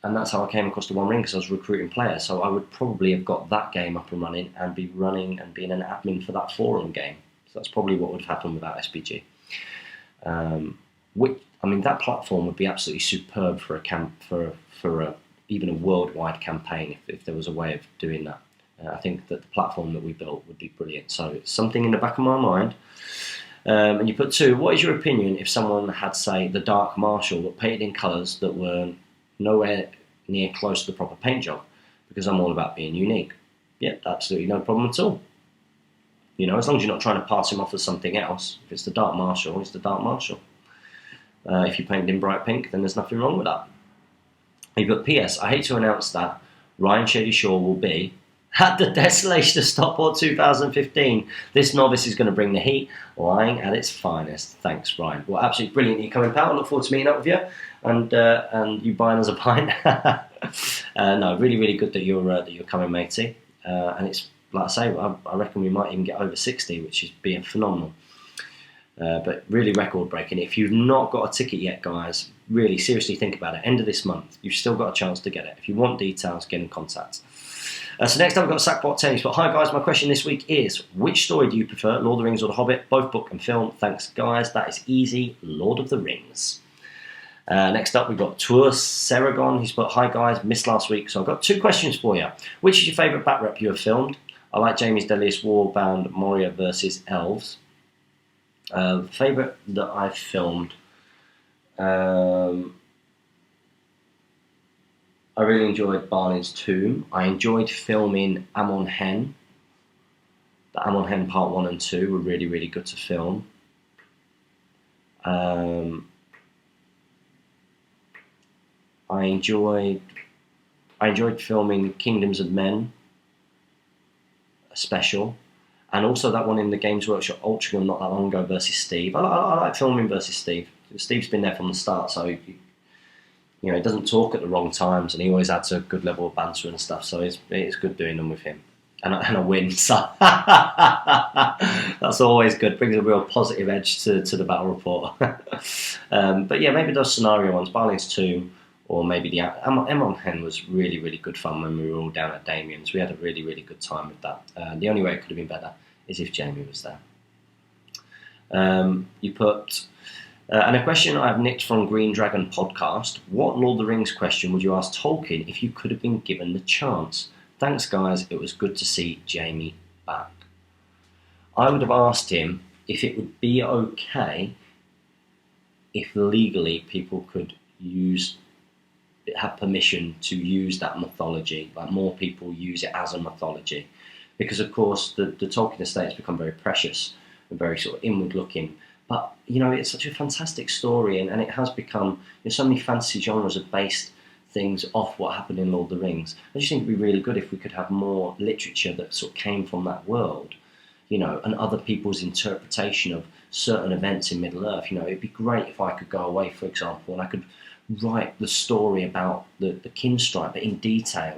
S1: And that's how I came across the One Ring, because I was recruiting players. So I would probably have got that game up and running and be running and being an admin for that forum game. So that's probably what would have happened without SBG. I mean, that platform would be absolutely superb for even a worldwide campaign if there was a way of doing that. I think that the platform that we built would be brilliant. So it's something in the back of my mind. And you put 2. What is your opinion if someone had, say, the Dark Marshal, but painted in colours that were nowhere near close to the proper paint job? Because I'm all about being unique. Yep, absolutely no problem at all. You know, as long as you're not trying to pass him off as something else. If it's the Dark Marshal, it's the Dark Marshal. If you paint in bright pink, then there's nothing wrong with that. You put PS, I hate to announce that Ryan Shady Shaw will be at the Desolation of Stockport 2015. This novice is going to bring the heat, lying at its finest. Thanks, Ryan. Well, absolutely brilliant that you're coming, pal. I look forward to meeting up with you and you buying us a pint. No, really, really good that you're coming, matey. And it's like I say, I reckon we might even get over 60, which is being phenomenal. But really record breaking. If you've not got a ticket yet, guys, really seriously think about it. End of this month, you've still got a chance to get it. If you want details, get in contact. So next up we've got Sackbot Tennis. But hi guys, my question this week is, which story do you prefer, Lord of the Rings or The Hobbit? Both book and film. Thanks guys, that is easy, Lord of the Rings. Next up we've got Tour Seragon. He's put, hi guys, missed last week, so I've got 2 questions for you. Which is your favourite bat rep you have filmed? I like Jamie's Deadliest Warbound Moria versus Elves. Favourite that I've filmed, I really enjoyed Balin's Tomb. I enjoyed filming Amon Hen. The Amon Hen Part 1 and 2 were really, really good to film. I enjoyed filming Kingdoms of Men, a special, and also that one in the Games Workshop Ultragon not that long ago versus Steve. I like filming versus Steve. Steve's been there from the start, so he doesn't talk at the wrong times, and he always adds a good level of banter and stuff. So it's good doing them with him, and I win. So that's always good. Brings a real positive edge to the battle report. But yeah, maybe those scenario ones, Balin's Tomb, or maybe the Amon Hen was really, really good fun when we were all down at Damien's. We had a really, really good time with that. The only way it could have been better is if Jamie was there. You put, and a question I've nicked from Green Dragon podcast, what Lord of the Rings question would you ask Tolkien if you could have been given the chance? Thanks guys, it was good to see Jamie back. I would have asked him if it would be okay if legally people could have permission to use that mythology, like more people use it as a mythology, because of course the Tolkien estate has become very precious and very sort of inward looking, but it's such a fantastic story, and it has become, so many fantasy genres have based things off what happened in Lord of the Rings. I just think it'd be really good if we could have more literature that sort of came from that world, and other people's interpretation of certain events in Middle Earth. It'd be great if I could go away, for example, and I could write the story about the Kinstrike, but in detail,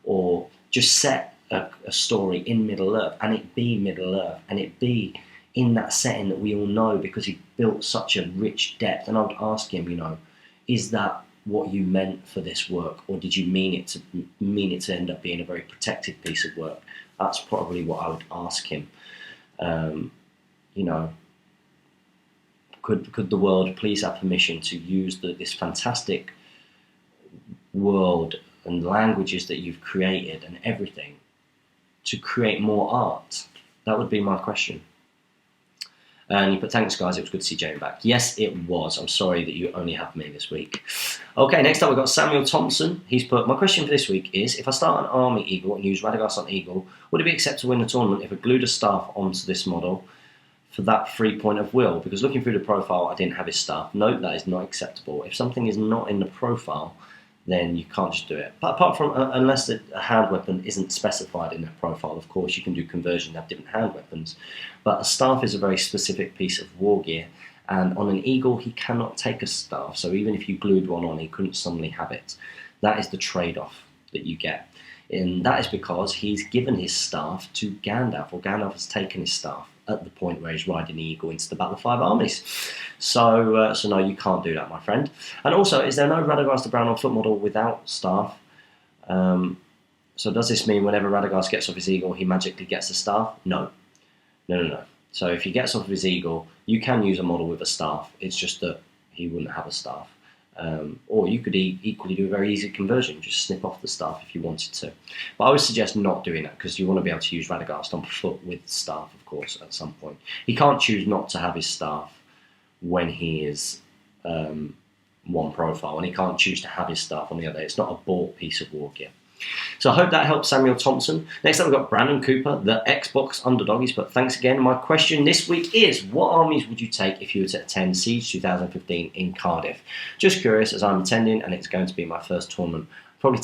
S1: or just set a story in Middle Earth, and it be Middle Earth, and it be in that setting that we all know, because he built such a rich depth. And I would ask him, is that what you meant for this work, or did you mean it to end up being a very protected piece of work? That's probably what I would ask him. Could the world please have permission to use this fantastic world and languages that you've created and everything to create more art? That would be my question. And you put, thanks guys, it was good to see Jamie back. Yes, it was. I'm sorry that you only have me this week. Okay, next up we've got Samuel Thompson. He's put, my question for this week is, if I start an army eagle and use Radagast on eagle, would it be acceptable to win the tournament if I glued a staff onto this model for that 3 point of will? Because looking through the profile, I didn't have his staff. No, that is not acceptable. If something is not in the profile, then you can't just do it. But apart from, unless a hand weapon isn't specified in that profile, of course, you can do conversion to have different hand weapons. But a staff is a very specific piece of war gear, and on an eagle, he cannot take a staff. So even if you glued one on, he couldn't suddenly have it. That is the trade-off that you get. And that is because he's given his staff to Gandalf, or Gandalf has taken his staff at the point where he's riding the eagle into the Battle of Five Armies. So no, you can't do that, my friend. And also, is there no Radagast the Brown on foot model without staff? So does this mean whenever Radagast gets off his eagle, he magically gets a staff? No. So if he gets off his eagle, you can use a model with a staff. It's just that he wouldn't have a staff. Or you could equally do a very easy conversion, just snip off the staff if you wanted to. But I would suggest not doing that, because you want to be able to use Radagast on foot with staff, of course, at some point. He can't choose not to have his staff when he is one profile, and he can't choose to have his staff on the other. It's not a bought piece of war gear. So I hope that helps Samuel Thompson. Next up we've got Brandon Cooper, the Xbox underdog. He's put, thanks again. My question this week is, what armies would you take if you were to attend Siege 2015 in Cardiff? Just curious, as I'm attending and it's going to be my first tournament. Probably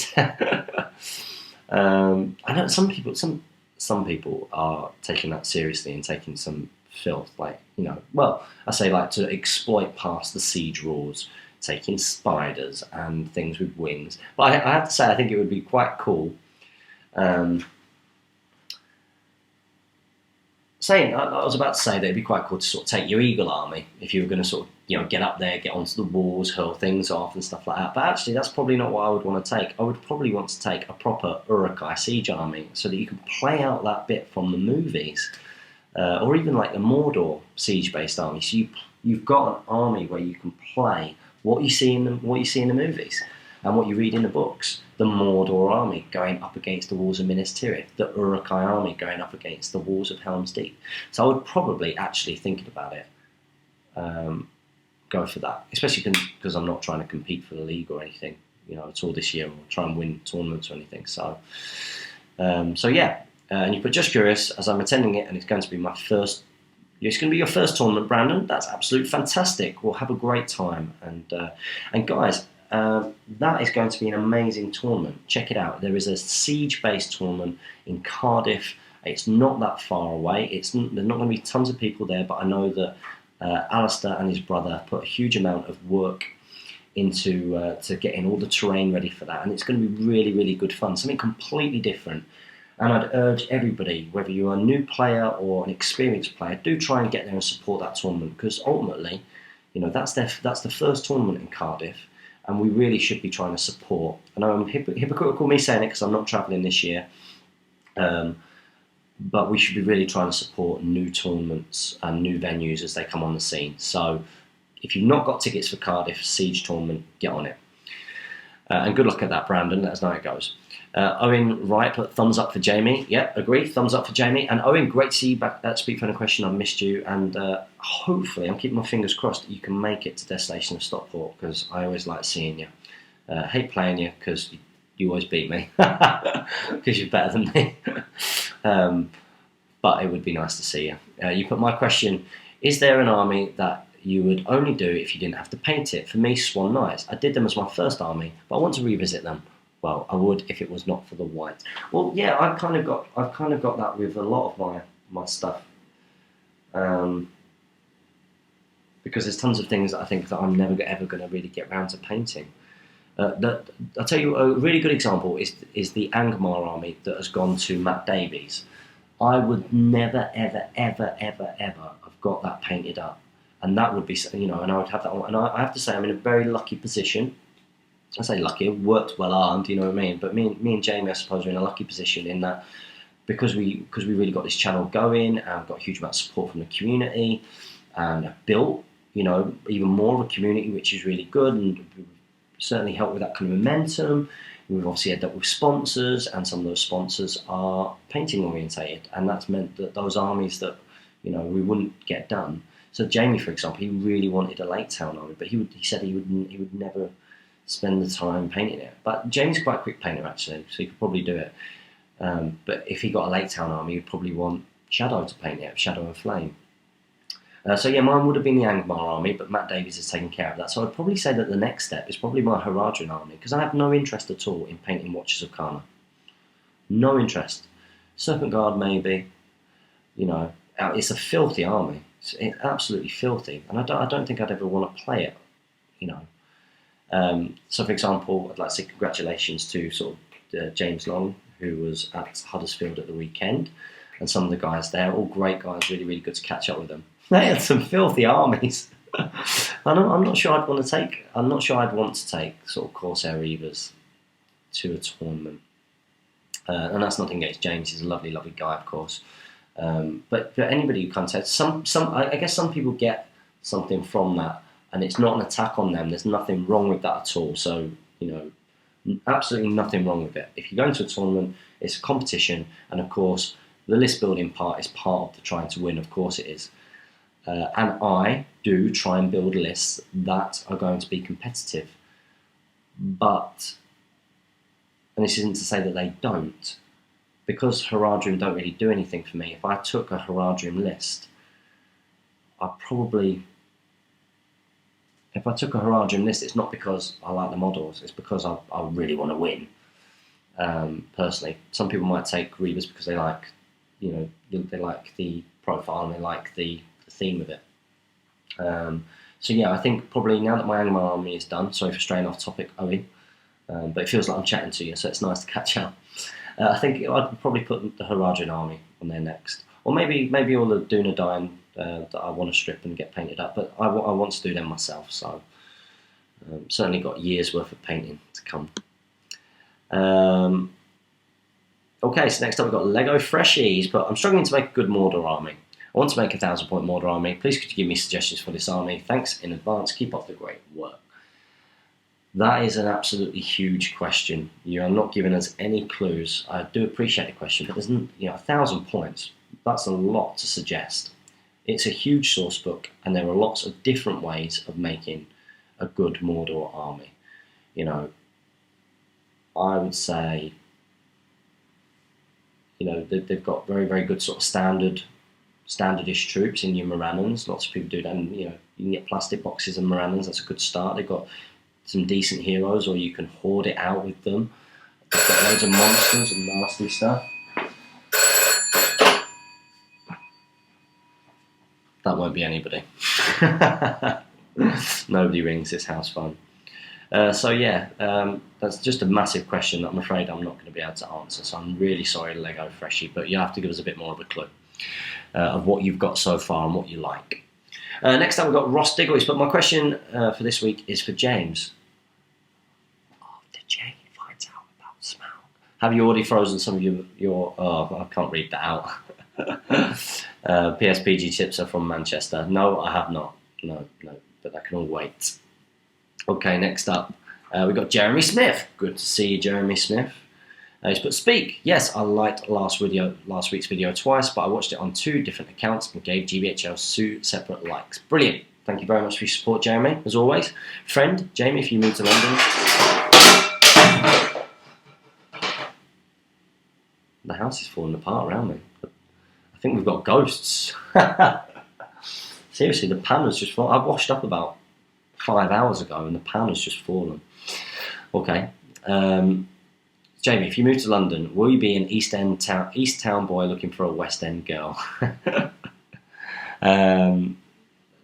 S1: I know some people are taking that seriously and taking some filth, like, I say, like, to exploit past the siege rules, taking spiders and things with wings. But I have to say, I think it would be quite cool. I was about to say that it'd be quite cool to sort of take your eagle army if you were going to sort of, you know, get up there, get onto the walls, hurl things off and stuff like that. But actually, that's probably not what I would want to take. I would probably want to take a proper Uruk-hai siege army so that you can play out that bit from the movies, or even like the Mordor siege-based army. So you've got an army where you can play what you see in the movies and what you read in the books. The Mordor army going up against the walls of Minas Tirith, the Uruk-hai army going up against the walls of Helm's Deep. So I would probably, actually thinking about it, go for that, especially because I'm not trying to compete for the league or anything, you know, at all this year, or try and win tournaments or anything. So, yeah. And you put just curious, as I'm attending it, and it's going to be my first. It's going to be your first tournament, Brandon. That's absolutely fantastic. We'll have a great time, and guys. That is going to be an amazing tournament. Check it out. There is a siege-based tournament in Cardiff. It's not that far away. There's not going to be tons of people there, but I know that Alistair and his brother put a huge amount of work into to getting all the terrain ready for that, and it's going to be really, really good fun. Something completely different. And I'd urge everybody, whether you're a new player or an experienced player, do try and get there and support that tournament, because ultimately, you know, that's the first tournament in Cardiff. And we really should be trying to support. I know I'm hypocritical me saying it because I'm not travelling this year, but we should be really trying to support new tournaments and new venues as they come on the scene. So if you've not got tickets for Cardiff Siege Tournament, get on it. And good luck at that, Brandon. Let us know how it goes. Owen Wright put thumbs up for Jamie. Yeah, agree. Thumbs up for Jamie. And Owen, great to see you back at Speak for a Question. I've missed you. And hopefully, I'm keeping my fingers crossed that you can make it to Destination of Stockport, because I always like seeing you. Hate playing you because you always beat me because you're better than me. But it would be nice to see you. You put my question, is there an army that you would only do if you didn't have to paint it? For me, Swan Knights. I did them as my first army, but I want to revisit them. Well, I would if it was not for the white. Well, yeah, I've kind of got that with a lot of my stuff, because there's tons of things that I think that I'm never ever going to really get round to painting. I'll tell you a really good example is the Angmar army that has gone to Matt Davies. I would never ever have got that painted up, and that would be, you know, and I would have that on. And I have to say, I'm in a very lucky position. I say lucky, it worked well armed, you know what I mean? But me and Jamie, I suppose, are in a lucky position in that because we really got this channel going and got a huge amount of support from the community, and have built, you know, even more of a community, which is really good, and certainly helped with that kind of momentum. We've obviously ended up with sponsors, and some of those sponsors are painting orientated, and that's meant that those armies that, you know, we wouldn't get done. So Jamie, for example, he really wanted a Lake Town army, but he said he would never spend the time painting it. But Jamie's quite a quick painter, actually, so he could probably do it. But if he got a Lake Town army, he'd probably want Shadow to paint it, Shadow and Flame. So yeah, mine would have been the Angmar army, but Matt Davies has taken care of that. So I'd probably say that the next step is probably my Haradrim army, because I have no interest at all in painting Watchers of Karma. No interest. Serpent Guard, maybe. You know, it's a filthy army. It's absolutely filthy, and I don't think I'd ever want to play it, you know. So, for example, I'd like to say congratulations to sort of James Long, who was at Huddersfield at the weekend, and some of the guys there, all great guys, really, really good to catch up with them. They had some filthy armies. I'm not sure I'd want to take sort of Corsair Reavers to a tournament, and that's nothing against James. He's a lovely, lovely guy, of course. But anybody who comes out, I guess some people get something from that. And it's not an attack on them. There's nothing wrong with that at all. So, you know, absolutely nothing wrong with it. If you go into a tournament, it's a competition. And, of course, the list building part is part of the trying to win. Of course it is. And I do try and build lists that are going to be competitive. But, and this isn't to say that they don't, because Haradrim don't really do anything for me. If I took a Haradrim list, if I took a Haradrim list, it's not because I like the models, it's because I really want to win, personally. Some people might take Reavers because they like, you know, they like the profile and they like the theme of it. So yeah, I think probably now that my Angmar army is done, sorry for straying off topic, Owen, but it feels like I'm chatting to you, so it's nice to catch up. I think I'd probably put the Haradrim army on there next. or maybe all the Dunedain that I want to strip and get painted up. But I want to do them myself, so certainly got years worth of painting to come. Okay, so next up we've got Lego Freshies, but I'm struggling to make a good Mordor army. I want to make a 1,000-point Mordor army. Please could you give me suggestions for this army? Thanks in advance. Keep up the great work. That is an absolutely huge question. You are not giving us any clues. I do appreciate the question, but there's 1,000 points. That's a lot to suggest. It's a huge source book, and there are lots of different ways of making a good Mordor army. I would say, they've got very, very good sort of standardish troops in your Morannons. Lots of people do that. And, you can get plastic boxes and Morannons. That's a good start. They've got some decent heroes, or you can hoard it out with them. They've got loads of monsters and nasty stuff. That won't be anybody. Nobody rings this house phone. That's just a massive question that I'm afraid I'm not going to be able to answer. So I'm really sorry, Lego Freshie, but you have to give us a bit more of a clue of what you've got so far and what you like. Next up, we've got Ross Diggley's, but my question for this week is for James. After Jane finds out about Smaug, have you already frozen some of your I can't read that out. PSPG chips are from Manchester. No, I have not. No, but that can all wait. Okay, next up, we've got Jeremy Smith. Good to see you, Jeremy Smith. He's put, speak. Yes, I liked last week's video twice, but I watched it on 2 different accounts and gave GBHL 2 separate likes. Brilliant. Thank you very much for your support, Jeremy, as always. Friend, Jamie, if you move to London. The house is falling apart around me. I think we've got ghosts. Seriously, the pan has just fallen. I washed up about 5 hours ago and the pan has just fallen. Okay. Jamie, if you move to London, will you be an East Town boy looking for a West End girl? No,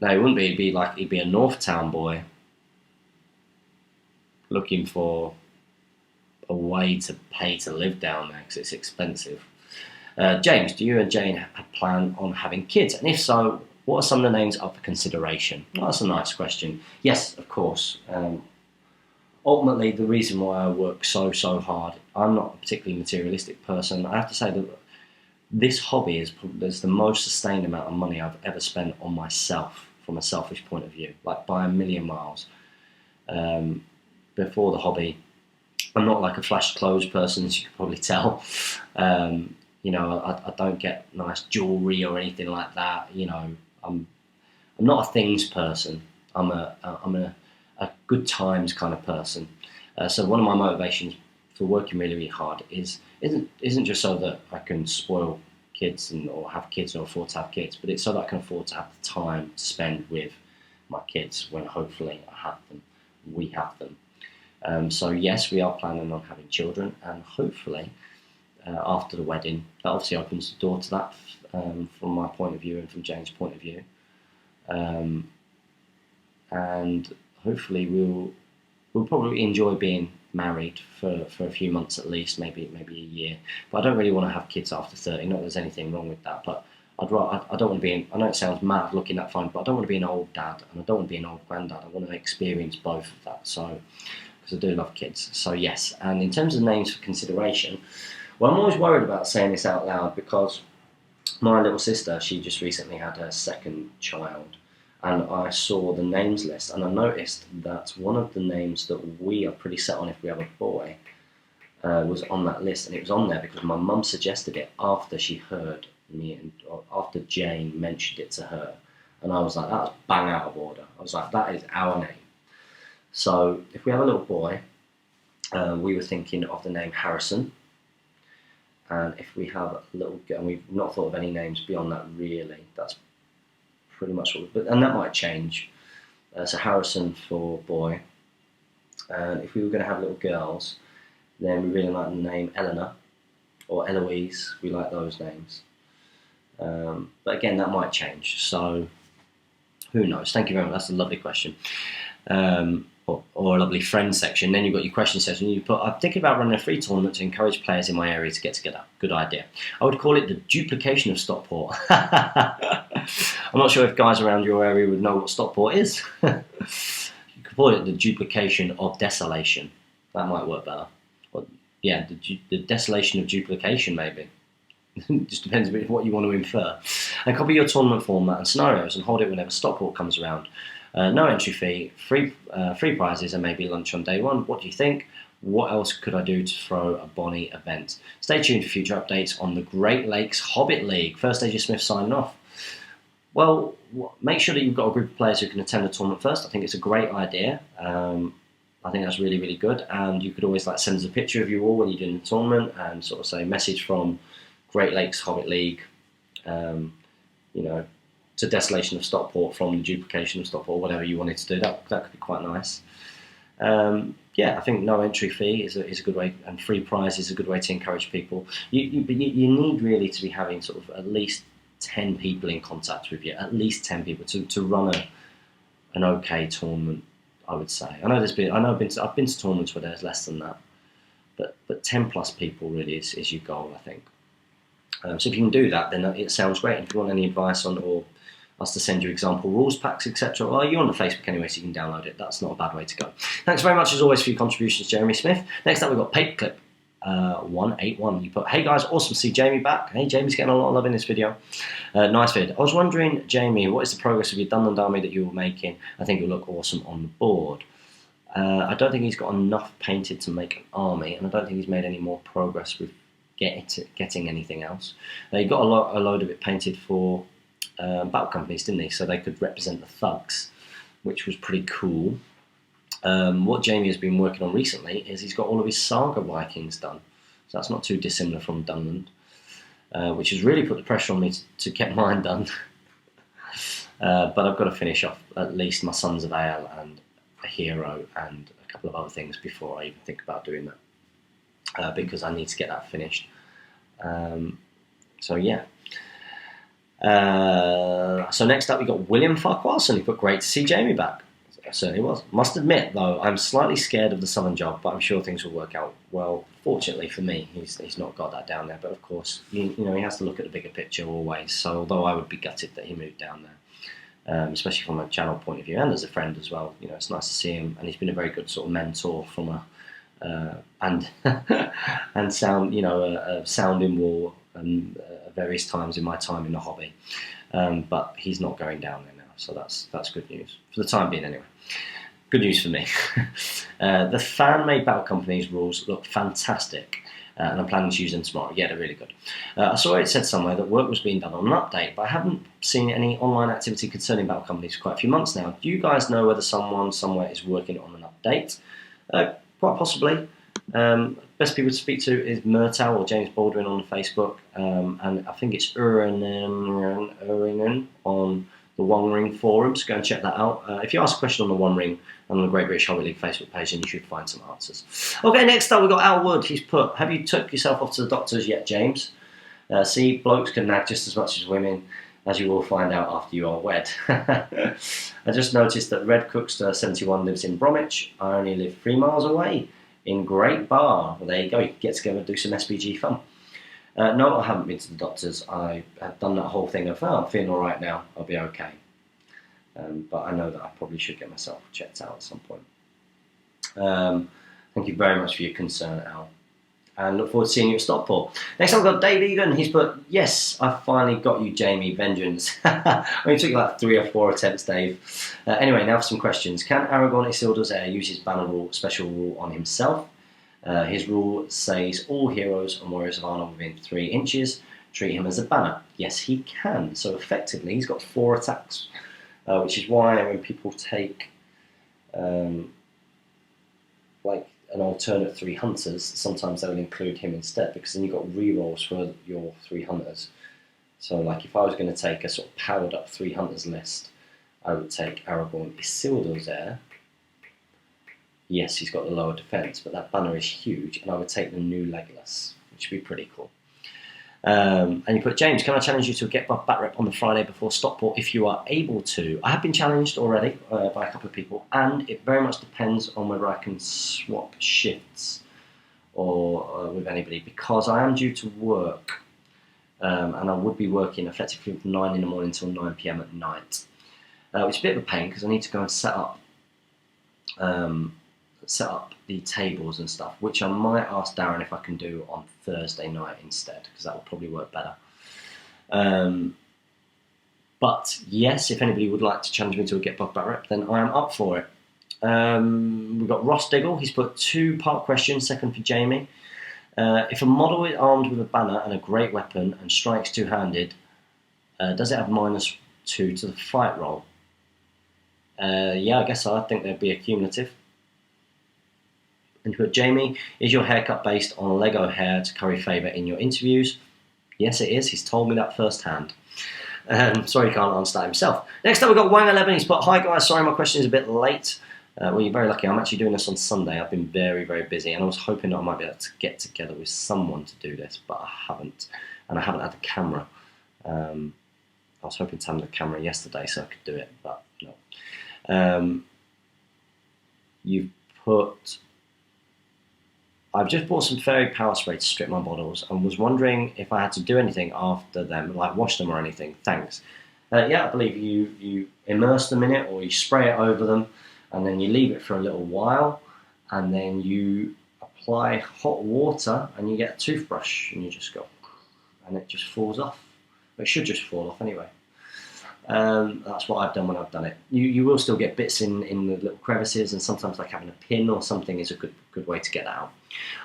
S1: it wouldn't be. He'd be a North Town boy looking for a way to pay to live down there because it's expensive. James, do you and Jane plan on having kids? And if so, what are some of the names up for consideration? Well, that's a nice question. Yes, of course. Ultimately, the reason why I work so hard, I'm not a particularly materialistic person. I have to say that this hobby is the most sustained amount of money I've ever spent on myself from a selfish point of view, like by a million miles. Before the hobby, I'm not like a flash clothes person, as you can probably tell. I don't get nice jewellery or anything like that. I'm not a things person. I'm a good times kind of person. So one of my motivations for working really, really hard isn't just so that I can spoil kids or have kids or afford to have kids, but it's so that I can afford to have the time to spend with my kids when hopefully I have them, we have them. So yes, we are planning on having children, and hopefully after the wedding, that obviously opens the door to that from my point of view and from Jane's point of view. And hopefully we'll probably enjoy being married for a few months at least, maybe a year. But I don't really want to have kids after 30. Not that there's anything wrong with that, but I don't want to be. I know it sounds mad looking that fine, but I don't want to be an old dad and I don't want to be an old granddad. I want to experience both of that. So, because I do love kids. So yes. And in terms of names for consideration, well, I'm always worried about saying this out loud because my little sister, she just recently had her second child. And I saw the names list, and I noticed that one of the names that we are pretty set on if we have a boy was on that list, and it was on there because my mum suggested it after she heard me, or after Jane mentioned it to her, and I was like, that's bang out of order. I was like, that is our name. So if we have a little boy, we were thinking of the name Harrison, and if we have a little girl, and we've not thought of any names beyond that really, that's pretty much what and that might change. So Harrison for boy. And if we were going to have little girls, then we really like the name Eleanor or Eloise. We like those names. But again, that might change. So who knows? Thank you very much. That's a lovely question. or a lovely friend section. Then you've got your question section. You put, I'm thinking about running a free tournament to encourage players in my area to get together. Good idea. I would call it the duplication of Stockport. I'm not sure if guys around your area would know what Stockport is. You could call it the duplication of desolation. That might work better. Or, yeah, the desolation of duplication, maybe. Just depends a bit what you want to infer. And copy your tournament format and scenarios and hold it whenever Stockport comes around. No entry fee, free prizes, and maybe lunch on day one. What do you think? What else could I do to throw a Bonnie event? Stay tuned for future updates on the Great Lakes Hobbit League. First Agent Smith signing off. Well, make sure that you've got a group of players who can attend the tournament first. I think it's a great idea. I think that's really, really good. And you could always send us a picture of you all when you're doing the tournament and sort of say message from Great Lakes Hobbit League, to Desolation of Stockport from the duplication of Stockport, whatever you wanted to do. That could be quite nice. I think no entry fee is a good way, and free prize is a good way to encourage people. You need really to be having sort of at least 10 people in contact with you, at least 10 people to run an okay tournament, I would say. I've been to tournaments where there's less than that, but 10 plus people really is your goal, I think. So if you can do that, then it sounds great. If you want any advice on or us to send you example rules packs, etc., well, you're on the Facebook anyway, so you can download it. That's not a bad way to go. Thanks very much, as always, for your contributions, Jeremy Smith. Next up, we've got Paperclip 181. You put, hey guys, awesome to see Jamie back. Hey, Jamie's getting a lot of love in this video. Nice vid. I was wondering, Jamie, what is the progress of your Dunland Army that you were making? I think it will look awesome on the board. I don't think he's got enough painted to make an army, and I don't think he's made any more progress with getting anything else. He got a load of it painted for battle companies, didn't he? So they could represent the thugs, which was pretty cool. What Jamie has been working on recently is he's got all of his Saga Vikings done. So that's not too dissimilar from Dunland, which has really put the pressure on me to get mine done. But I've got to finish off at least my Sons of Ale and a Hero and a couple of other things before I even think about doing that, because I need to get that finished. So yeah. So next up we got William Farquharson. He put, great to see Jamie back. It certainly was. Must admit though, I'm slightly scared of the Southern job, but I'm sure things will work out well. Fortunately for me, he's not got that down there. But of course, you know, he has to look at the bigger picture always. So although I would be gutted that he moved down there, especially from a channel point of view and as a friend as well, you know, it's nice to see him, and he's been a very good sort of mentor from a and sound, you know, a sounding wall various times in my time in the hobby, but he's not going down there now, so that's good news for the time being anyway. Good news for me. The fan-made battle companies rules look fantastic, and I'm planning to use them tomorrow. Yeah, they're really good. I saw it said somewhere that work was being done on an update, but I haven't seen any online activity concerning battle companies for quite a few months now. Do you guys know whether someone somewhere is working on an update? Quite possibly. Best people to speak to is Murtaugh or James Baldwin on Facebook, and I think it's Urinen on the One Ring forums. Go and check that out. If you ask a question on the One Ring and on the Great British Hobbit League Facebook page, then you should find some answers. Okay, next up we've got Al Wood. He's put, have you took yourself off to the doctors yet, James? See, blokes can nag just as much as women, as you will find out after you are wed. I just noticed that Red Cookster 71 lives in Bromwich. I only live 3 miles away in Great Bar. Well, there you go, you can get together and do some SBG fun. No, I haven't been to the doctors. I have done that whole thing of, I'm feeling alright now, I'll be okay. But I know that I probably should get myself checked out at some point. Thank you very much for your concern, Al. And look forward to seeing you at Stockport. Next up, we've got Dave Egan. He's put, yes, I finally got you, Jamie. Vengeance. It took like 3 or 4 attempts, Dave. Anyway, now for some questions. Can Aragorn Isildur's heir use his banner rule, special rule on himself? His rule says all heroes and warriors of Arnor within 3 inches treat him as a banner. Yes, he can. So effectively, he's got 4 attacks, which is why when people take like an alternate 3 hunters, sometimes they'll include him instead, because then you've got rerolls for your 3 hunters. So like if I was going to take a sort of powered up 3 hunters list, I would take Aragorn Isildur's heir. Yes, he's got the lower defense, but that banner is huge, and I would take the new Legolas, which would be pretty cool. And you put, James, can I challenge you to a get buff bat rep on the Friday before Stockport if you are able to? I have been challenged already by a couple of people, and it very much depends on whether I can swap shifts or with anybody, because I am due to work, and I would be working effectively from 9 in the morning till 9 PM at night, which is a bit of a pain because I need to go and set up the tables and stuff, which I might ask Darren if I can do on Thursday night instead, because that will probably work better. But yes, if anybody would like to challenge me to a get buff bat rep, then I am up for it. We've got Ross Diggle. He's put 2-part question, second for Jamie. If a model is armed with a banner and a great weapon and strikes two-handed, does it have -2 to the fight roll? Yeah, I guess so. I think there'd be a cumulative. And you put, Jamie, is your haircut based on Lego hair to curry favour in your interviews? Yes, it is. He's told me that firsthand. Sorry he can't answer that himself. Next up, we've got Wang11. He's put, hi guys, sorry my question is a bit late. Well, you're very lucky. I'm actually doing this on Sunday. I've been very, very busy, and I was hoping that I might be able to get together with someone to do this, but I haven't. And I haven't had the camera. I was hoping to have the camera yesterday so I could do it, but no. You've put, I've just bought some fairy power spray to strip my bottles and was wondering if I had to do anything after them, like wash them or anything. Thanks. Yeah, I believe you immerse them in it, or you spray it over them, and then you leave it for a little while, and then you apply hot water and you get a toothbrush and you just go, and it just falls off. It should just fall off anyway. That's what I've done when I've done it. You will still get bits in the little crevices, and sometimes like having a pin or something is a good way to get that out.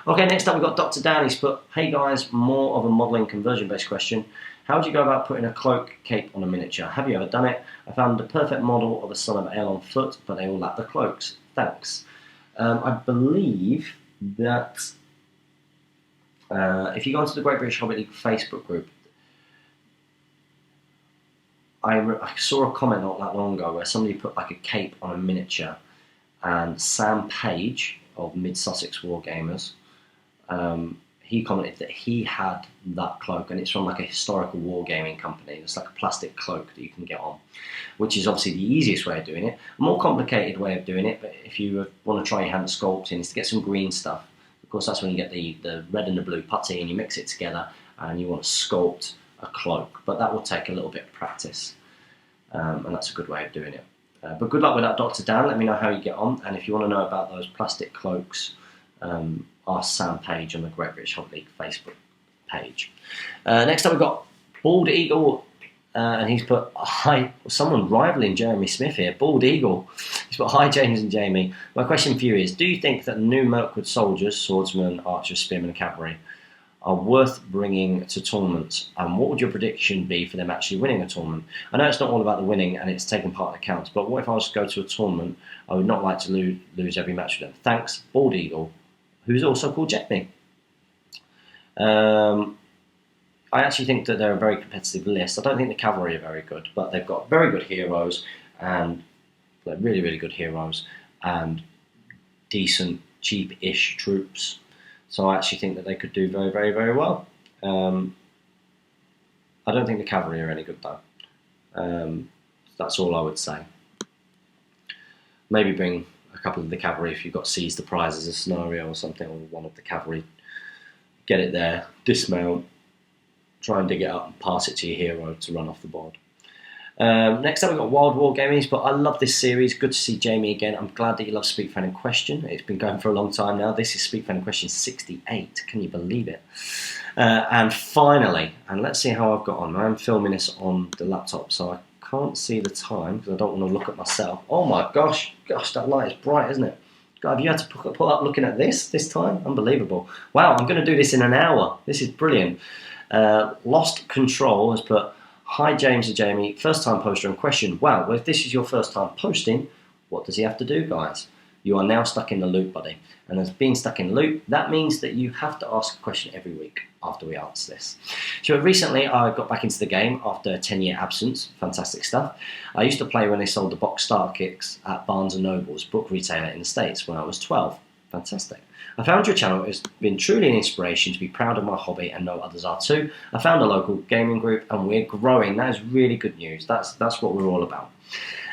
S1: Okay, next up we've got Dr. Dan. He's put, hey guys, more of a modelling conversion based question. How do you go about putting a cloak cape on a miniature? Have you ever done it? I found the perfect model of a Son of Ale on foot, but they all lack the cloaks. Thanks. I believe that if you go onto the Great British Hobbit League Facebook group, I saw a comment not that long ago where somebody put like a cape on a miniature, and Sam Page of Mid Sussex Wargamers, he commented that he had that cloak, and it's from like a historical wargaming company. It's like a plastic cloak that you can get on, which is obviously the easiest way of doing it. A more complicated way of doing it, but if you want to try your hand at sculpting, is to get some green stuff. Of course, that's when you get the red and the blue putty and you mix it together and you want to sculpt a cloak, but that will take a little bit of practice, and that's a good way of doing it. But good luck with that, Dr. Dan. Let me know how you get on, and if you want to know about those plastic cloaks, ask Sam Page on the Great British Hobbit League Facebook page. Next up we've got Bald Eagle, and he's put, hi, someone rivaling Jeremy Smith here, Bald Eagle. He's put, hi James and Jamie. My question for you is, do you think that the new Mirkwood soldiers, swordsmen, archers, spearmen and cavalry, are worth bringing to tournaments, and what would your prediction be for them actually winning a tournament? I know it's not all about the winning and it's taking part in accounts, but what if I was to go to a tournament? I would not like to lose every match with them. Thanks, Bald Eagle, who's also called Jamie. I actually think that they're a very competitive list. I don't think the cavalry are very good, but they've got very good heroes, and they're really, really good heroes, and decent, cheap-ish troops. So I actually think that they could do very, very, very well. I don't think the cavalry are any good though. That's all I would say. Maybe bring a couple of the cavalry if you've got seize the prize as a scenario or something, or one of the cavalry. Get it there, dismount, try and dig it up and pass it to your hero to run off the board. Next up we've got Wild War Gaming, but I love this series. Good to see Jamie again. I'm glad that you love Speak Fan in Question. It's been going for a long time now. This is Speak Fan in Question 68. Can you believe it? And finally, and let's see how I've got on. I'm filming this on the laptop, so I can't see the time because I don't want to look at myself. Oh my gosh, that light is bright, isn't it? God, have you had to put up looking at this time? Unbelievable. Wow, I'm going to do this in an hour. This is brilliant. Lost Control has put, hi James and Jamie, first time poster in question. Wow, well if this is your first time posting, what does he have to do, guys? You are now stuck in the loop, buddy. And as being stuck in the loop, that means that you have to ask a question every week after we answer this. So recently I got back into the game after a 10-year absence. Fantastic stuff. I used to play when they sold the box starter kits at Barnes & Noble's book retailer in the States when I was 12. Fantastic. I found your channel has been truly an inspiration to be proud of my hobby and know others are too. I found a local gaming group and we're growing. That is really good news. That's what we're all about.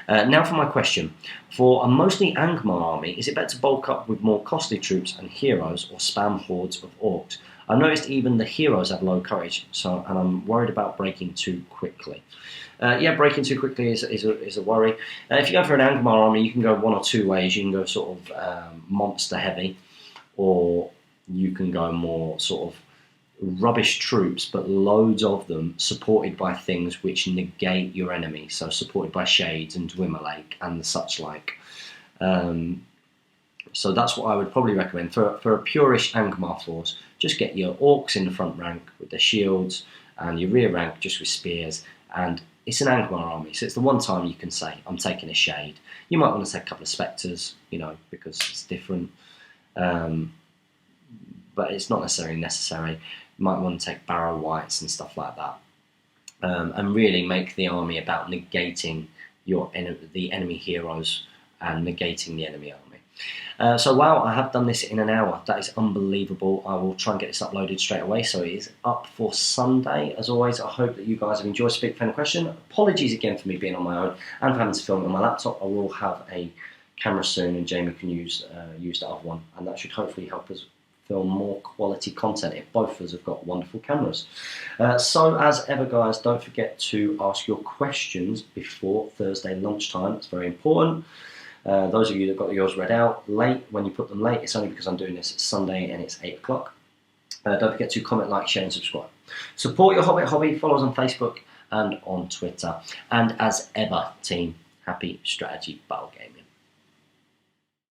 S1: Now for my question. For a mostly Angmar army, is it better to bulk up with more costly troops and heroes or spam hordes of orcs? I've noticed even the heroes have low courage, and I'm worried about breaking too quickly. Yeah, breaking too quickly is a worry. If you go for an Angmar army, you can go one or two ways. You can go sort of monster heavy, or you can go more sort of rubbish troops, but loads of them supported by things which negate your enemy. So supported by shades and Dwimmerlake and the such like. So that's what I would probably recommend for a purish Angmar force. Just get your orcs in the front rank with their shields, and your rear rank just with spears. And it's an Angmar army, so it's the one time you can say, I'm taking a shade. You might want to take a couple of spectres, you know, because it's different. But it's not necessarily necessary. You might want to take Barrow Whites and stuff like that. And really make the army about negating the enemy heroes and negating the enemy army. So wow, I have done this in an hour. That is unbelievable. I will try and get this uploaded straight away. So it is up for Sunday. As always, I hope that you guys have enjoyed Speak Fan Question. Apologies again for me being on my own and for having to film it on my laptop. I will have a camera soon, and Jamie can use the other one, and that should hopefully help us film more quality content if both of us have got wonderful cameras. So as ever, guys, don't forget to ask your questions before Thursday lunchtime. It's very important. Those of you that got yours read out late, when you put them late, it's only because I'm doing this Sunday and it's 8 o'clock. Don't forget to comment, like, share and subscribe. Support your Hobbit hobby. Follow us on Facebook and on Twitter. And as ever, team, happy strategy battle gaming.